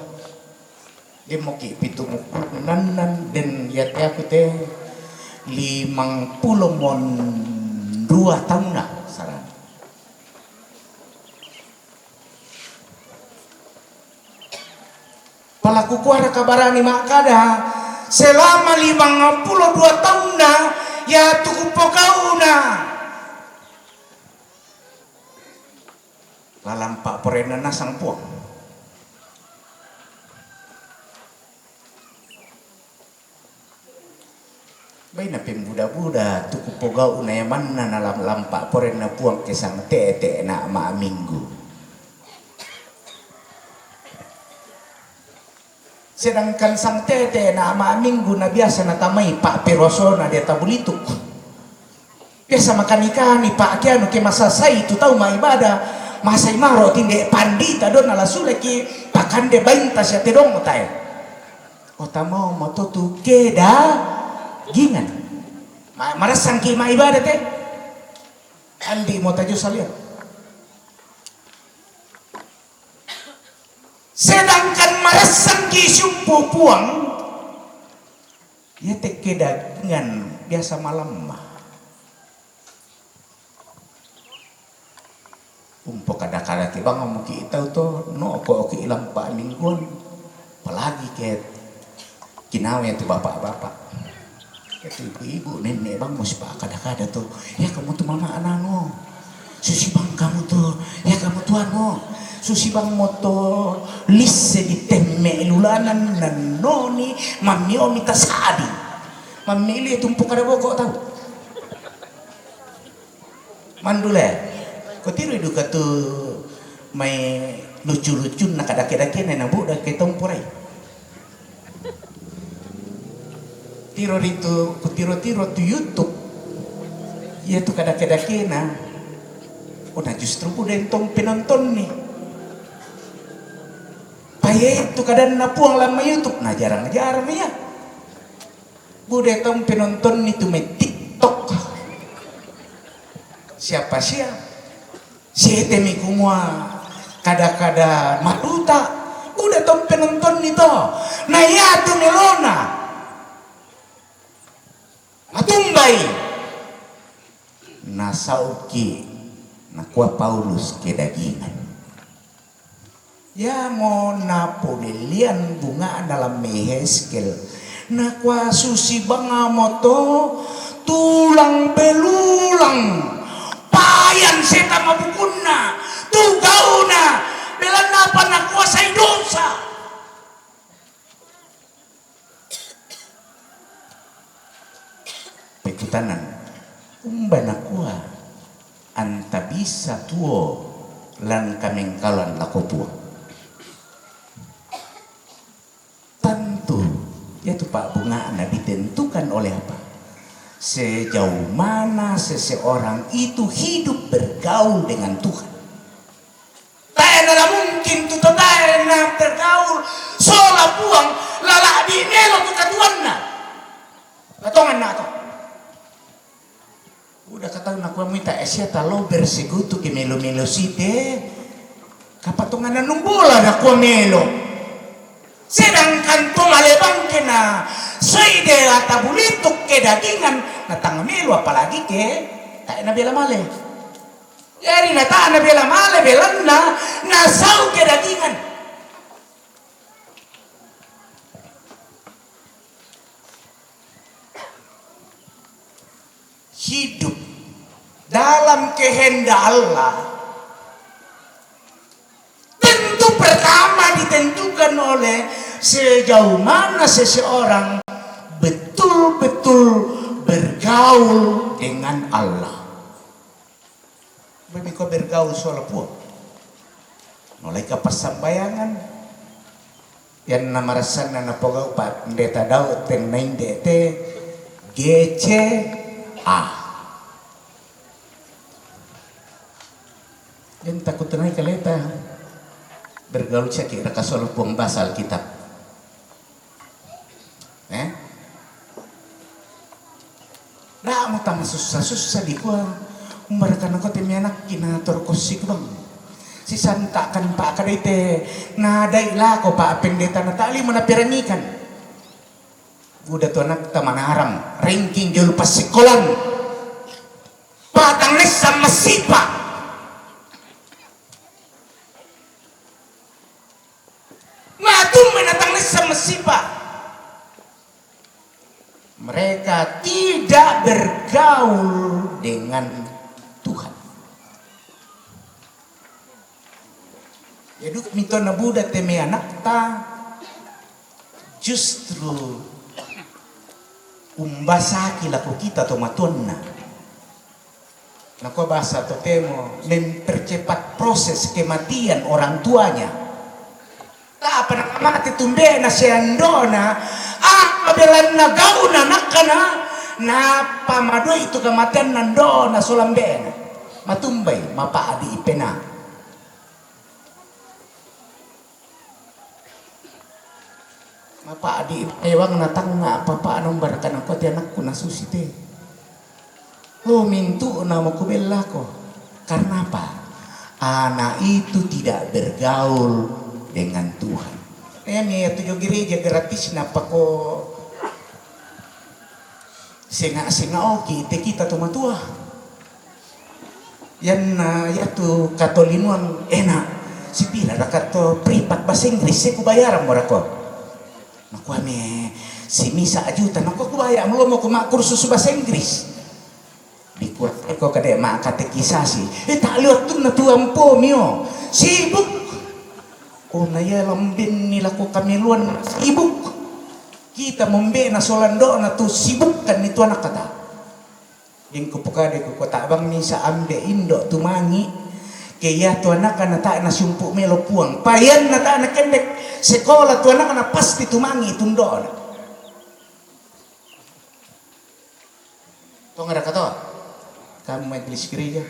Dia mau ki pitung nan dan ya teh aku teh 50 mon 2 tahun na saran. Palaku kuara kabarani makada selama 52 tahun na ya tuku pokauna. Lalampak porena nasang puang. Baik na pembuda-buda tuku pogau na yaman na lampak porena puang kesang tete na ma minggu. Sedangkan sang tete na ma minggu na biasa na tamay pak peroso na dia tabulituk. Biasa makan ikan ni pak kiano ke masasay tu tahu ma ibadah. Masay maro tinde pandita don ala suleki pakande bainta siya tidong tayo. Kota mau mototu keda gingan. Marasang ki maibadat eh. Andi mo tayo salian. Sedangkan marasang ki sumpu puang ya te keda gingan biasa malam mah. Umpo kada-kada ke bang mo kita to no ko ke ilang pa mingguan. Apalagi ke kinawe itu bapak-bapak. Itu ibu nenek bang mo sipa kada-kada to. Ya kamu tuh mama anano. Susi bang kamu tuh. Ya kamu tuh ano. Susi bang mo to lisse di temme lulanan nan noni mami o mita sadi. Mami ili tumpu kada boko tahu. Mandule. Kau tiru itu kata mai lucu-lucu nak kadake-dake nena budak ke tomporai. Tiro itu, tiro-tiro tu YouTube. Ia tu kadake-dake na. Oh, nah justru budak tong penonton ni. Payah itu kadang napuang lama YouTube. Nah jarang-jarang ya. Budak tong penonton itu mai TikTok. Siapa? Siete mi kumua kada-kada maruta udah tong penonton itu na ya tu melona matumbai na sauki na kuah Paulus kedagingan ya mo na pulilian bunga dalam Yehezkel na kuah susi banga moto tulang belulang payan seta mabukuna tugauna belan apa nak kuasai dosa pekutanan umbana kuah anta bisa tuo lan kamengkalan lakotua tentu yaitu Pak Bunga anda ditentukan oleh apa sejauh mana seseorang itu hidup bergaul dengan Tuhan. Tak mungkin tu tak bergaul sola puang lala di nelo tu katuan na. Katongan na to. Udah kata nak kuami tak esya talo bersekutu ke melo-melo site. Kapatongan na numbola na kuamelo. Sedangkan tumalebang kena soide atabulituk ke dagingan natang melu apalagi ke tak na bela male. Jadi nata na bela male belanda nasau ke dagingan. Hidup dalam kehendak Allah tentu pertama ditentukan oleh sejauh mana seseorang betul-betul bergaul dengan Allah. Babi kau bergaul soal puak. Mulai ke pasambayangan yang nama rasanya na pogau Pak Pendeta Daud tenain DT GCA. Dan takut naik keleta bergaul cakir raka soal puang bahasa Alkitab. Dah mau tama susah-susah di kuah umbarkan aku temi anak kina torkosik bang si santakan pak kadite nadai lah ko Pak Pendeta natali menapirangikan udah tu anak taman haram ranking jauh pas sekolah patang les sama sipa ngatum menatang les sama sipa. Mereka tidak bergaul dengan Tuhan. Jadi mito na Buddha teme anak ta justru umbasaki laku kita to matonna. Nako bahasa to temo mempercepat proses kematian orang tuanya. Tak pernah mati tumbe na siandona apabila nagauna nakana na pamado itu kematian nandona solambena matumbay mapaadi ipena mapaadi ewang natang na apa anong barakan ako ti anak ko nasusite oh mintu na mo kubela ko karena apa anak itu tidak bergaul dengan Tuhan. Ini tujuh gereja gratis napa ko singa oki te kita tumatua. Yan ya tu katolinuan enak. Si pila dakat to pripat bahasa Inggris saya kubayaran mo rako. Naku ame si misa ajutan naku kubaya mo mau kuma kursus bahasa Inggris. Di kuat ko kade mak katekisasi. Tak lihat tu na tuang po mio. Sibuk. Oh na ya lambin nila ko kami luan sibuk. Kita membina solando na tu sibuk kan itu anak kata. Yang kupukade ko tabang misa amde indo tumangi. Kaya tu anak na tak na sumpuk melo puang. Payan na tak na kendek sekolah tu anak na pasti tumangi tundo na. Tuh ada kata kamu majelis gereja.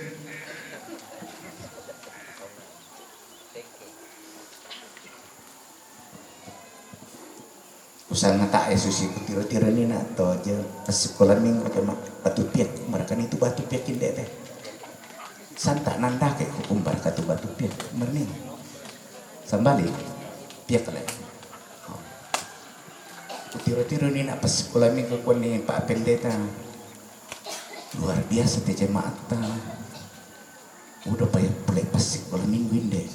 Usang na tak Yesus ikut tiro-tiro ni na to aja sekolah minggu ke batu piak mereka itu batu piak indek teh. Santa nanda ke hukum baraka tu batu piak merning sambali piak le tiro-tiro ni nak pas sekolah minggu ko ni Pak Pendeta luar biasa teh jemaat ta udah bayar pulek pas sekolah minggu inde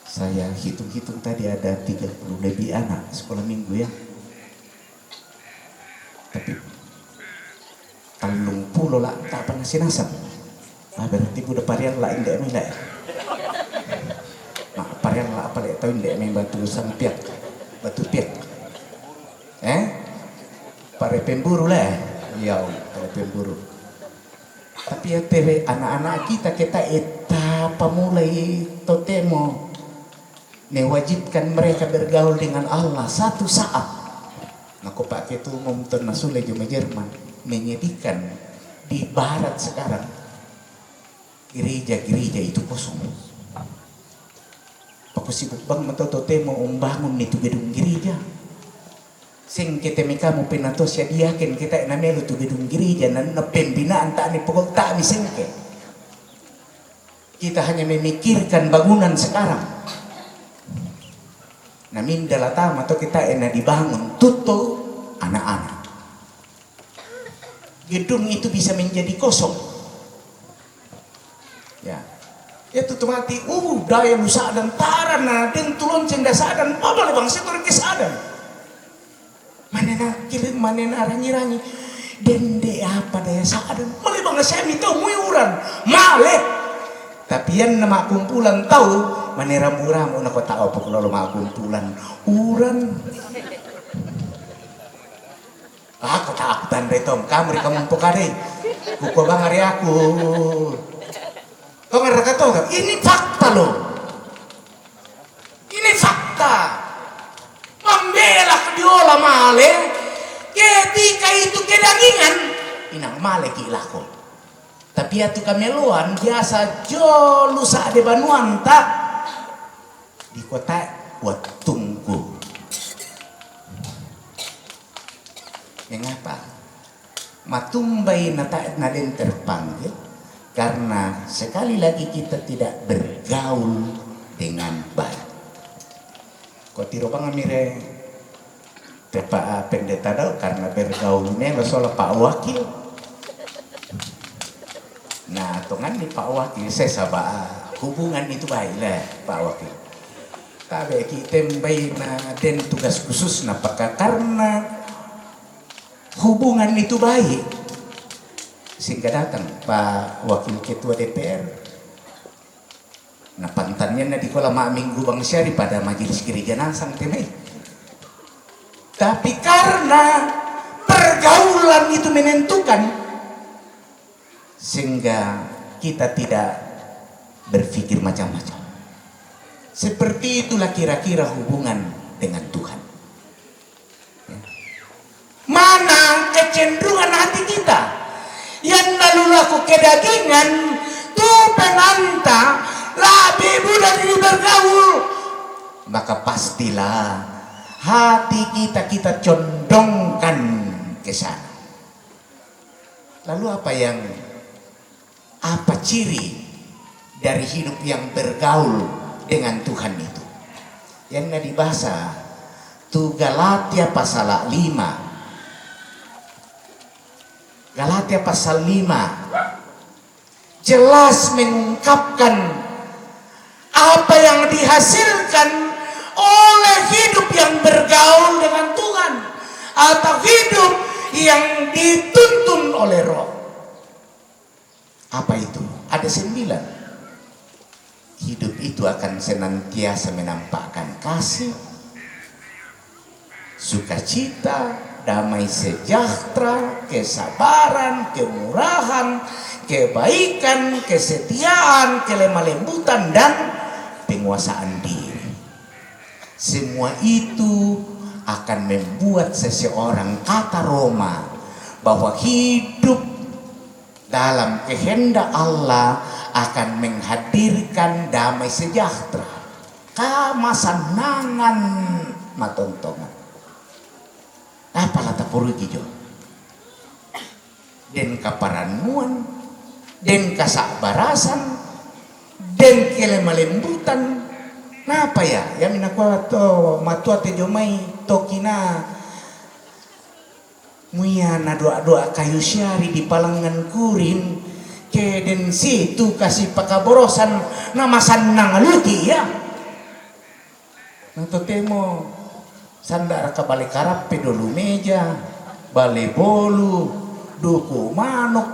saya hitung-hitung tadi ada 30 lebih anak sekolah minggu ya tapi talung pulo lah tak pernah sinasam. Berarti udah parian lah indek mi lah. Nah parian lah apa lek tahu indek mi batu sampiak, batu piak. Pare pemburu lah. Ya, pare pemburu. Tapi ya tebe anak-anak kita etapa mulai totemo mewajibkan mereka bergaul dengan Allah satu saat. Nah kau pakai tu ngomong nasule juma Jerman menyedihkan di barat sekarang. Gereja-gereja itu kosong. Aku sibuk bang matotote mau membangun itu gedung gereja. Sing kita kamu penato sia diaken kita namelo tu gedung gereja nan pembinaan tak ni pokok tak ni sengke. Kita hanya memikirkan bangunan sekarang. Namin dalatama atau kita dibangun tutup anak-anak. Gedung itu bisa menjadi kosong. Ya tutup mati, daya lusa dan taran na den tulon cenda sadan, apa bang setor kesadan. Manena kirim manena rangi-rangi, dende apa daya sadan, boleh bang saya minta muyuran, male. Tapi yang nama kumpulan tahu, manera murah mau nak tahu apa kalau nama kumpulan uran. Aku tak tanda itu, kamu pokade, kuku bang hari aku. Kau ngerti kata ini fakta loh. Ini fakta. Membela kediola male ketika itu kedagingan inang male kilako. Tapi atu kameluan biasa jo lusa de banuan tak di kota buat tunggu. Mengapa? Matumbai nata naden terpanggil. Karena sekali lagi kita tidak bergaul dengan baik. Kau tiro pangamire Pak Pendeta dau karena bergaulnya soal Pak Wakil. Nah, tongan di Pak Wakil saya sabah hubungan itu baiklah Pak Wakil. Tapi kita membayar dan tugas khusus napakah karena hubungan itu baik. Sehingga datang Pak Wakil Ketua DPR. Nah pantannya na di kolam minggu bang syari pada majelis gereja nasang temai. Tapi karena pergaulan itu menentukan, sehingga kita tidak berpikir macam-macam. Seperti itulah kira-kira hubungan dengan Tuhan. Mana kecenderungan hati kita? Yang lalu laku kedagingan tu penanta lebih mudah bergaul, maka pastilah hati kita condongkan ke sana. Lalu apa ciri dari hidup yang bergaul dengan Tuhan itu? Yang dibahasa tu Galatia pasal 5. Galatia pasal 5 jelas mengungkapkan apa yang dihasilkan oleh hidup yang bergaul dengan Tuhan atau hidup yang dituntun oleh Roh. Apa itu? Ada 9. Hidup itu akan senantiasa menampakkan kasih, sukacita, damai sejahtera, kesabaran, kemurahan, kebaikan, kesetiaan, kelemah lembutan, dan penguasaan diri. Semua itu akan membuat seseorang, kata Roma, bahwa hidup dalam kehendak Allah akan menghadirkan damai sejahtera, kamasanangan matontongan. Apa lata purugi jo? Den kaparanuan, den kasabarasan, den kelemalembutan. Napa ya? Ya minakuala to matua te jomai tokina muya na doa-doa kayu syari di palangan kurin ke den situ kasih pakaborosan nama sanang aluti ya. Nato temo sandara ka balik karap pedolu meja, bale bolu, duku manok,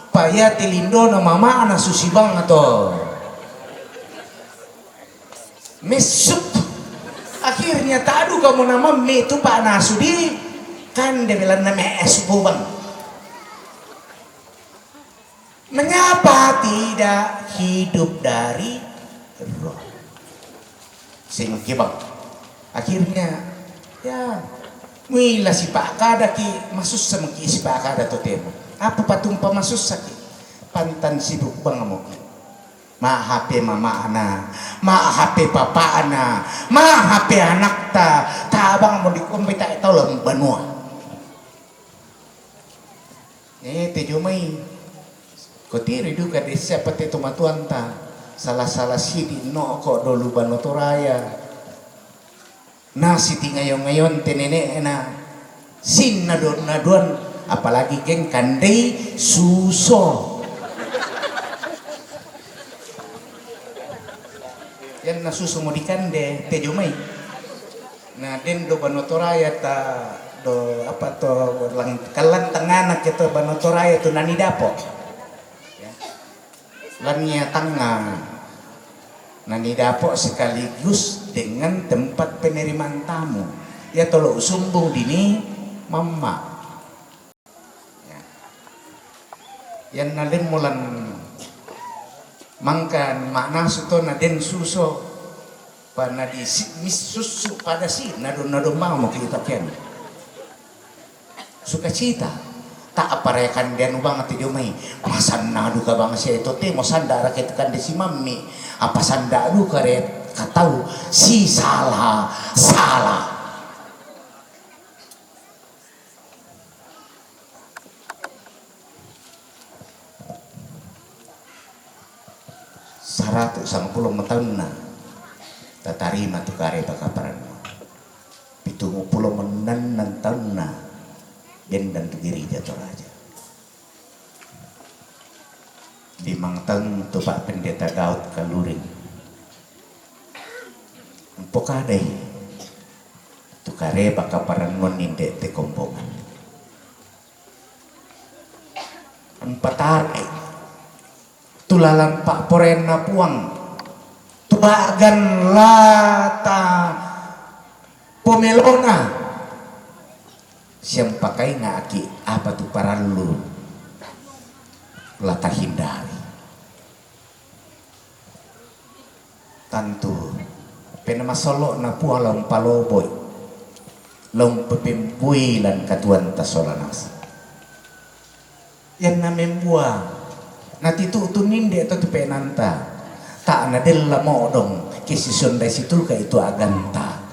paya tilindo na mama na susibang ato. Mesup. Akhirnya tadu kamu nama me tu pak nasudi kan dia bilang nama esbobang. Mengapa tidak hidup dari Roh? Sehingga akhirnya ya mila si pak kada ki masus sama ki si pak kada to tema. Apa patumpa masus sakit? Pantan sibuk bang mo ki. Ma HP mama ana, ma HP papa ana, ma HP anak ta, tabang mo di kumpita ito lang banua. Tejo may kotiri duka di siapa te tumatuan ta, salah-salah sidi no ko dolu banotoraya. Nasi ti ngayon tenene na sin na doon, apalagi geng kandai suso. Yan nasuso mo di kande tejo may na den do banotoraya ta do apa to lang kalan tanganak ito banotoraya to nanidapo ya. Lanya tanga nanidapo sekaligus dengan tempat penerimaan tamu ya tolo sumbung dini mama ya. Yan nalin mulan mangkan makna suto na den suso pana di susu pada si nado mau kita ken sukacita tak aparekan den banget ti jomai masan nadu ka bang si itu te mo sandara kita kan di si mami apa sanda du karet katau si salah Saratu sang puluh tahun na tatarima tu kare bakaparan mo pitungu pulo menan tahun na dan tu diri jatuh raja 5 tahun tu Pak Pendeta Daud Kaluring empokadai tu kare bakaparan mo ninde te kompongan 4 hari tulalan Pak Porena puang tubagan lata pomelona siyang pakai ngaki apa tu paralu lata hindari tantu penamasolo na puang long paloboy long pepempui lan katuan tasolanas yan na membuah nati tu ninde atau tu penanta tak na della modong kisi sonda situ ka itu aganta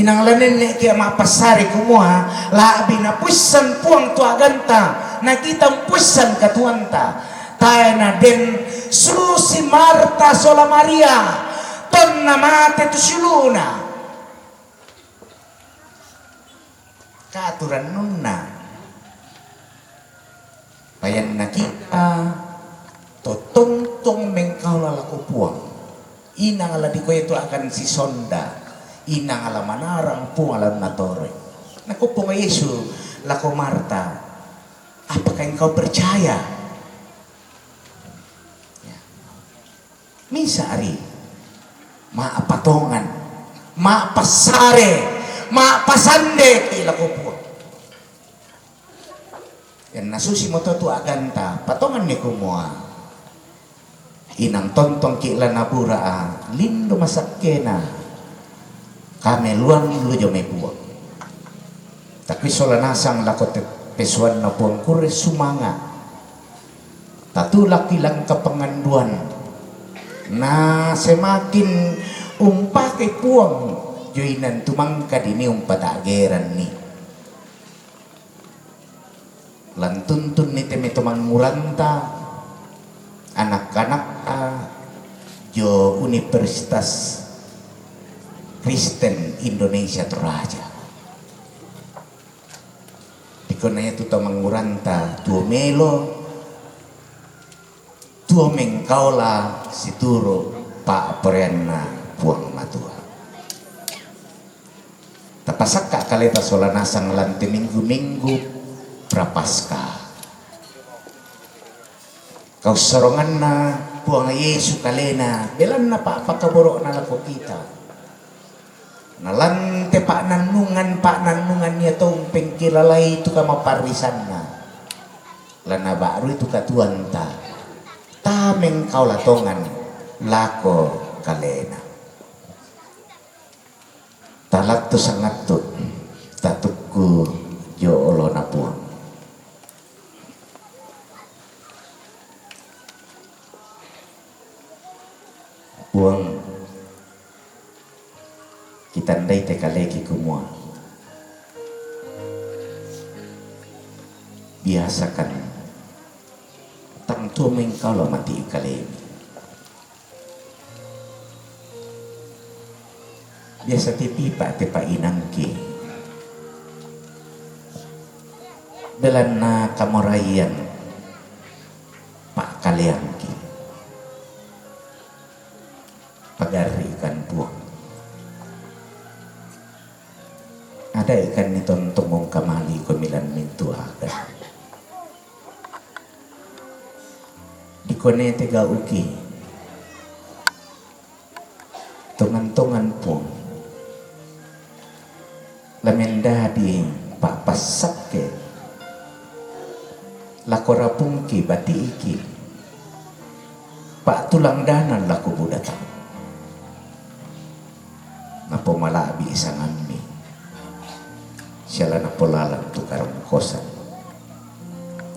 inang lanen ne kia mapasari kumua la bina pusan puang tu aganta na kita pusan katuanta tayo na den susi Marta sola Maria ton na mate tu siluna kaaturan nun na payan na kita Tontong mengkau lalaku puang. Inang ala di ko itu akan si sonda. Inang ala manarang puang ala natore. Naku po nga Yesu, lako Marta, apakah engkau percaya? Ya. Misa ari, maapatongan, maapasare, maapasande, lako po. Yan nasusi mo to aganta, patongan ni kumua. Inang tontong kila nabura lindo masakena kame luang lujo me puang. Tapi solanasang lakot pesuan na puang kure sumanga. Tatulak ilang kapanganduan na semakin umpake puang joinan tumangka dini umpadageran ni. Lantuntun ni teme tumanguranta anak-anak jo Universitas Kristen Indonesia Toraja. Dikonanya tu manguranta tuo melo tuo mengkaula situro pa perenna puang matua. Tapasaka kaleta solanasang lanti minggu-minggu prapaskah. Kau sorongan na puang Yesu kalena belan na pa pakaborok na lako kita nalante pak nanungan niya tong pengkilalay itu ka maparisan na lana baru itu katuan ta tameng kau latongan lako kalena talak tu sangat tu tatukku jo olo na puang. Puang kita ndai te kaleki kumua biasakan tang tu mengkau lo mati kalemi biasa te pipa inangki belan na kamoraian pak kalianki pagarikan puang ada ikan ni tontong kamali ko milan mintu akan di kone tega uki tongan puang lamenda di pak pasak ke lakorapungki bati iki pak tulang danan laku budatang na pomalabi isang ammi siyala na polalang tukarang kosan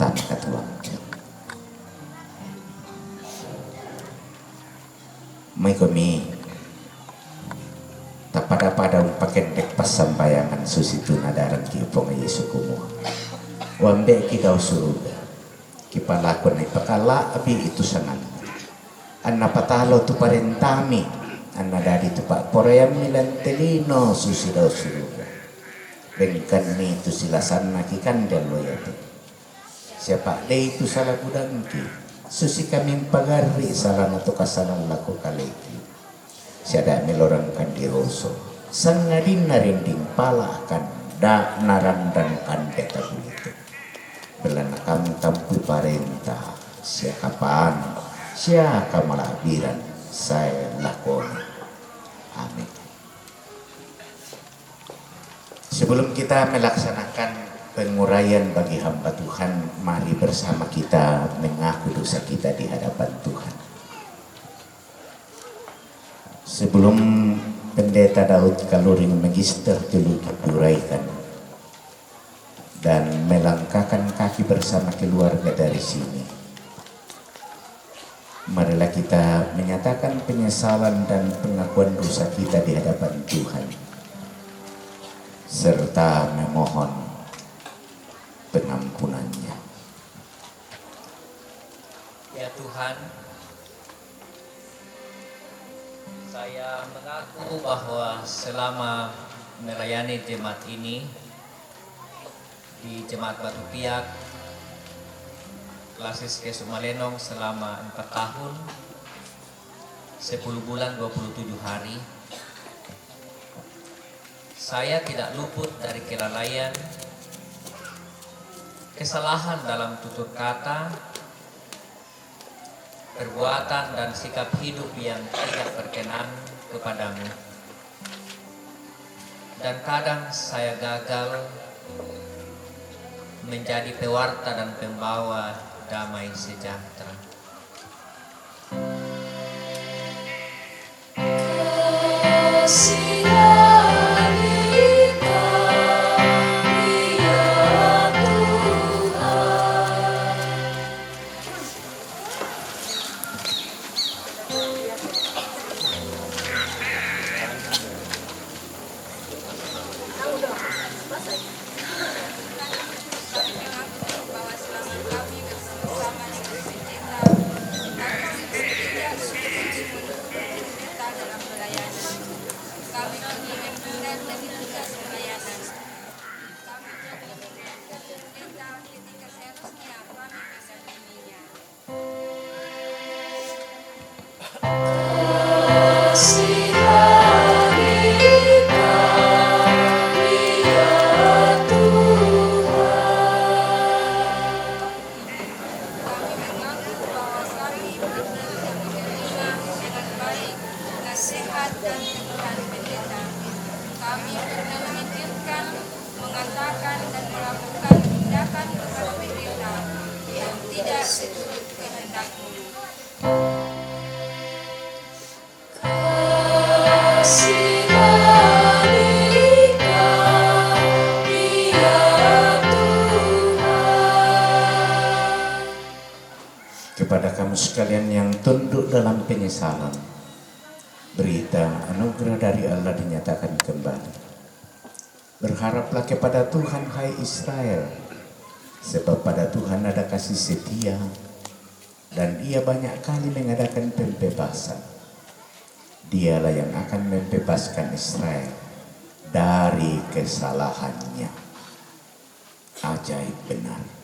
tama katuwang may kami tapada-pada pakendek pasambayangan susitu na darang kipong Yesu kumuha wambe kita suruga kipalakon na ipakala abi itu sangan an napatalo tu parentami Anna dadi tu pak porayam milan telino susi daw suruga bengkan ni tu silasan naki kandel loyate siapa dei tu salah budangki susi kami pagari salah nato kasalan lako kaleki siada melorang kandiroso sangadin narinding pala kan da narandan kande tabuite belana kami tampu parenta siakapan siaka malabiran saya lakoni. Amin. Sebelum kita melaksanakan penguraian bagi hamba Tuhan, mari bersama kita mengaku dosa kita di hadapan Tuhan. Sebelum Pendeta Daud Kaluring Magister dulu diuraikan dan melangkahkan kaki bersama keluarga dari sini, marilah kita menyatakan penyesalan dan pengakuan dosa kita di hadapan Tuhan serta memohon pengampunannya. Ya Tuhan, saya mengaku bahwa selama melayani jemaat ini di Jemaat Batu Piak, Lasis ke Sumalenong selama 4 tahun 10 bulan 27 hari. Saya tidak luput dari kelalaian, kesalahan dalam tutur kata, perbuatan dan sikap hidup yang tidak berkenan kepadamu. Dan kadang saya gagal menjadi pewarta dan pembawa damai sejahtera. Kepada kamu sekalian yang tunduk dalam penyesalan, berita anugerah dari Allah dinyatakan kembali. Berharaplah kepada Tuhan, hai Israel, sebab pada Tuhan ada kasih setia, dan Ia banyak kali mengadakan pembebasan. Dialah yang akan membebaskan Israel dari kesalahannya. Ajaib benar.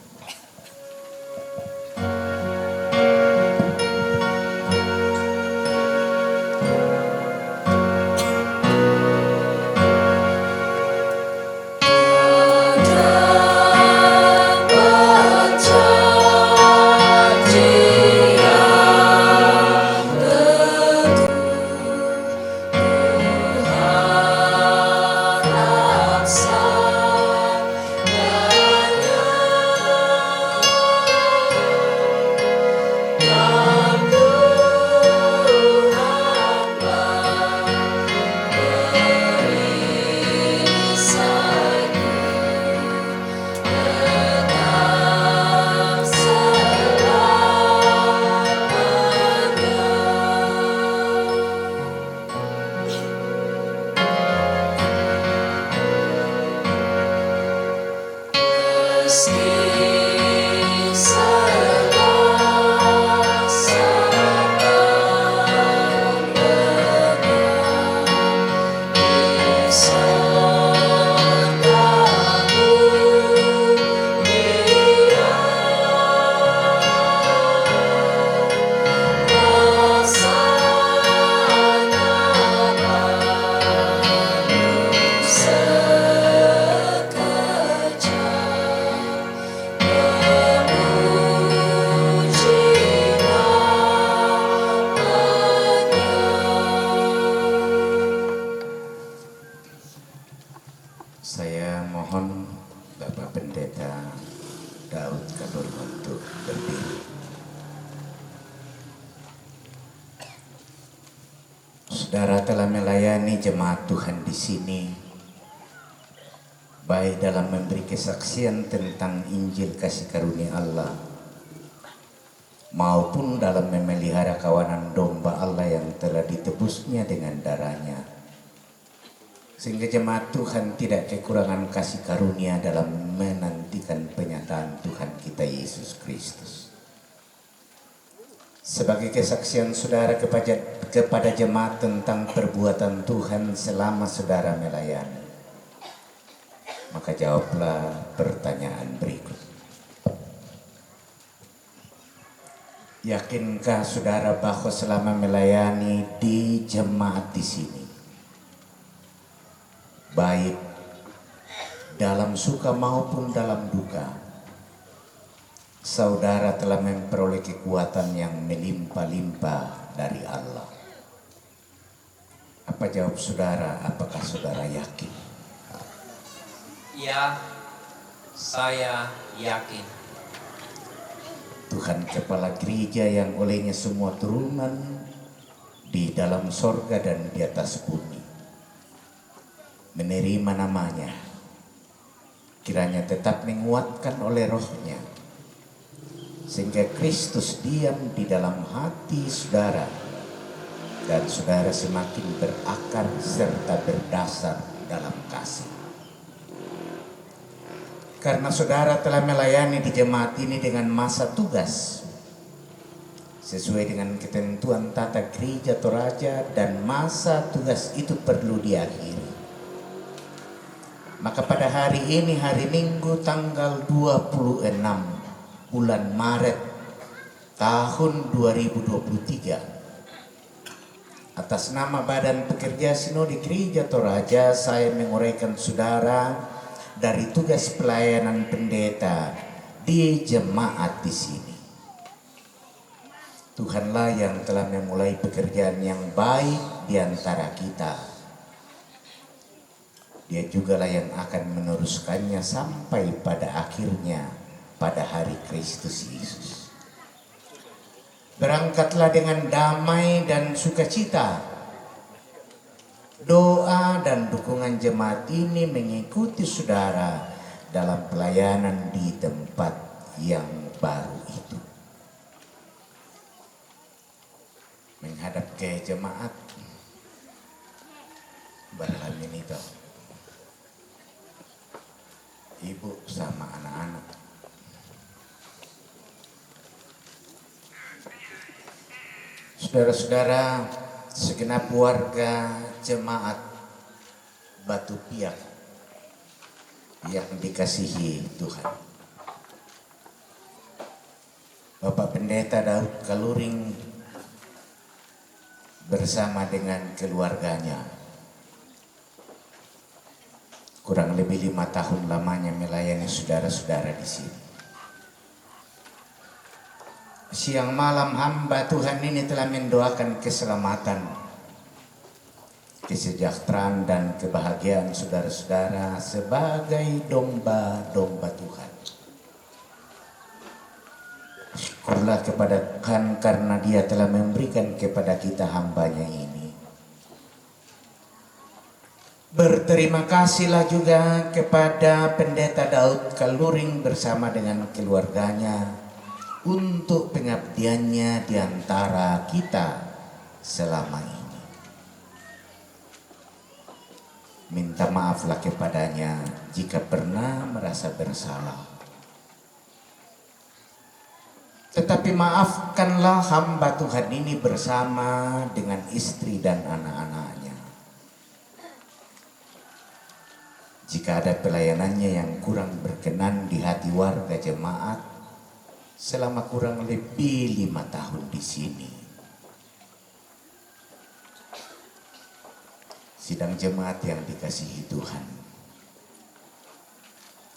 Saya mohon Bapak Pendeta Daud Kabur untuk berdiri. Saudara telah melayani jemaat Tuhan di sini, baik dalam memberi kesaksian tentang Injil kasih karunia Allah, maupun dalam memelihara kawanan domba Allah yang telah ditebusnya dengan darahnya, sehingga jemaat Tuhan tidak kekurangan kasih karunia dalam menantikan penyataan Tuhan kita Yesus Kristus. Sebagai kesaksian saudara kepada jemaat tentang perbuatan Tuhan selama saudara melayani, maka jawablah pertanyaan berikut. Yakinkah saudara bahwa selama melayani di jemaat di sini, baik dalam suka maupun dalam duka, saudara telah memperoleh kekuatan yang melimpah-limpah dari Allah? Apa jawab saudara? Apakah saudara yakin? Ya, saya yakin. Tuhan Kepala Gereja yang olehnya semua turunan di dalam sorga dan di atas bumi menerima namanya, kiranya tetap menguatkan oleh rohnya sehingga Kristus diam di dalam hati saudara dan saudara semakin berakar serta berdasar dalam kasih. Karena saudara telah melayani di jemaat ini dengan masa tugas sesuai dengan ketentuan tata gereja Toraja, dan masa tugas itu perlu diakhiri. Maka pada hari ini, hari Minggu tanggal 26 bulan Maret tahun 2023, atas nama Badan Pekerja Sinode Gereja Toraja, saya menguraikan saudara dari tugas pelayanan pendeta di jemaat di sini. Tuhanlah yang telah memulai pekerjaan yang baik di antara kita. Dia jugalah yang akan meneruskannya sampai pada akhirnya pada hari Kristus Yesus. Berangkatlah dengan damai dan sukacita. Doa dan dukungan jemaat ini mengikuti saudara dalam pelayanan di tempat yang baru itu. Menghadap ke jemaat berlamin itu, ibu sama anak-anak. Saudara-saudara, segenap warga jemaat Batu Piak yang dikasihi Tuhan, Bapak Pendeta Daud Kaluring bersama dengan keluarganya kurang lebih 5 tahun lamanya melayani saudara-saudara di sini. Siang malam hamba Tuhan ini telah mendoakan keselamatan, kesejahteraan dan kebahagiaan saudara-saudara sebagai domba-domba Tuhan. Syukurlah kepada Tuhan karena Dia telah memberikan kepada kita hambanya ini. Berterima kasihlah juga kepada Pendeta Daud Kaluring bersama dengan keluarganya untuk pengabdiannya di antara kita selama ini. Minta maaflah kepadanya jika pernah merasa bersalah. Tetapi maafkanlah hamba Tuhan ini bersama dengan istri dan anak-anaknya. Jika ada pelayanannya yang kurang berkenan di hati warga jemaat selama kurang lebih 5 tahun di sini. Sidang jemaat yang dikasihi Tuhan,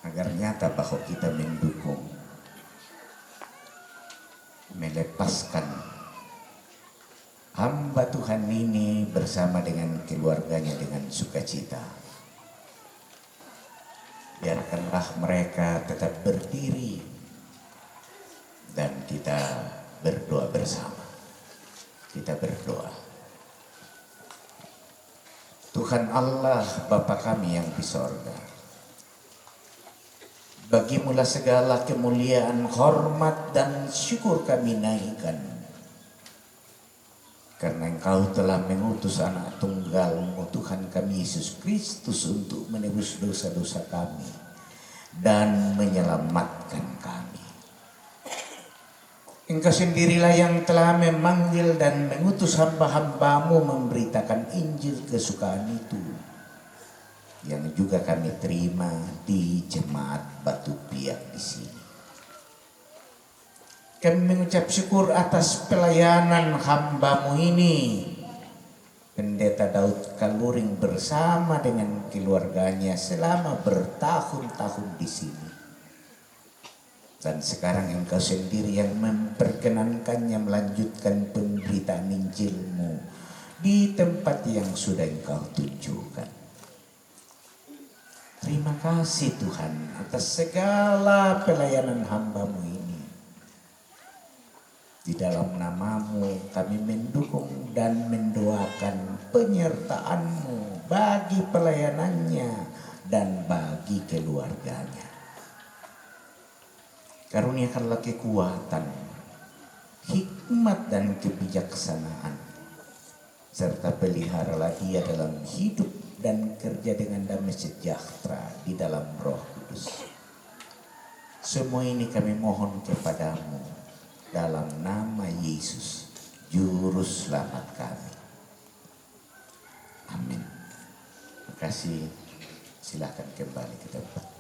agar nyata bahwa kita mendukung, melepaskan hamba Tuhan ini bersama dengan keluarganya dengan sukacita. Biarkanlah mereka tetap berdiri dan kita berdoa bersama. Kita berdoa. Tuhan Allah Bapa kami yang di sorga, Bagimulah segala kemuliaan, hormat dan syukur kami naikkan, karena Engkau telah mengutus anak tunggal-Mu Tuhan kami Yesus Kristus untuk menebus dosa-dosa kami dan menyelamatkan kami. Engkau sendirilah yang telah memanggil dan mengutus hamba-hamba-Mu memberitakan Injil kesukaan itu, yang juga kami terima di jemaat Batu Piak di sini. Kami mengucap syukur atas pelayanan hamba-Mu ini. Pendeta Daud Kaluring bersama dengan keluarganya selama bertahun-tahun di sini. Dan sekarang Engkau sendiri yang memperkenankannya melanjutkan pemberitaan Injil-Mu di tempat yang sudah Engkau tunjukkan. Terima kasih Tuhan atas segala pelayanan hamba-Mu ini. Di dalam nama-Mu kami mendukung dan mendoakan penyertaan-Mu bagi pelayanannya dan bagi keluarganya. Karuniakanlah kekuatan, hikmat dan kebijaksanaan, serta peliharalah ia dalam hidup dan kerja dengan damai sejahtera di dalam Roh Kudus. Semua ini kami mohon kepadamu dalam nama Yesus, Juru Selamat kami. Amin. Terima kasih. Silakan kembali ke tempat.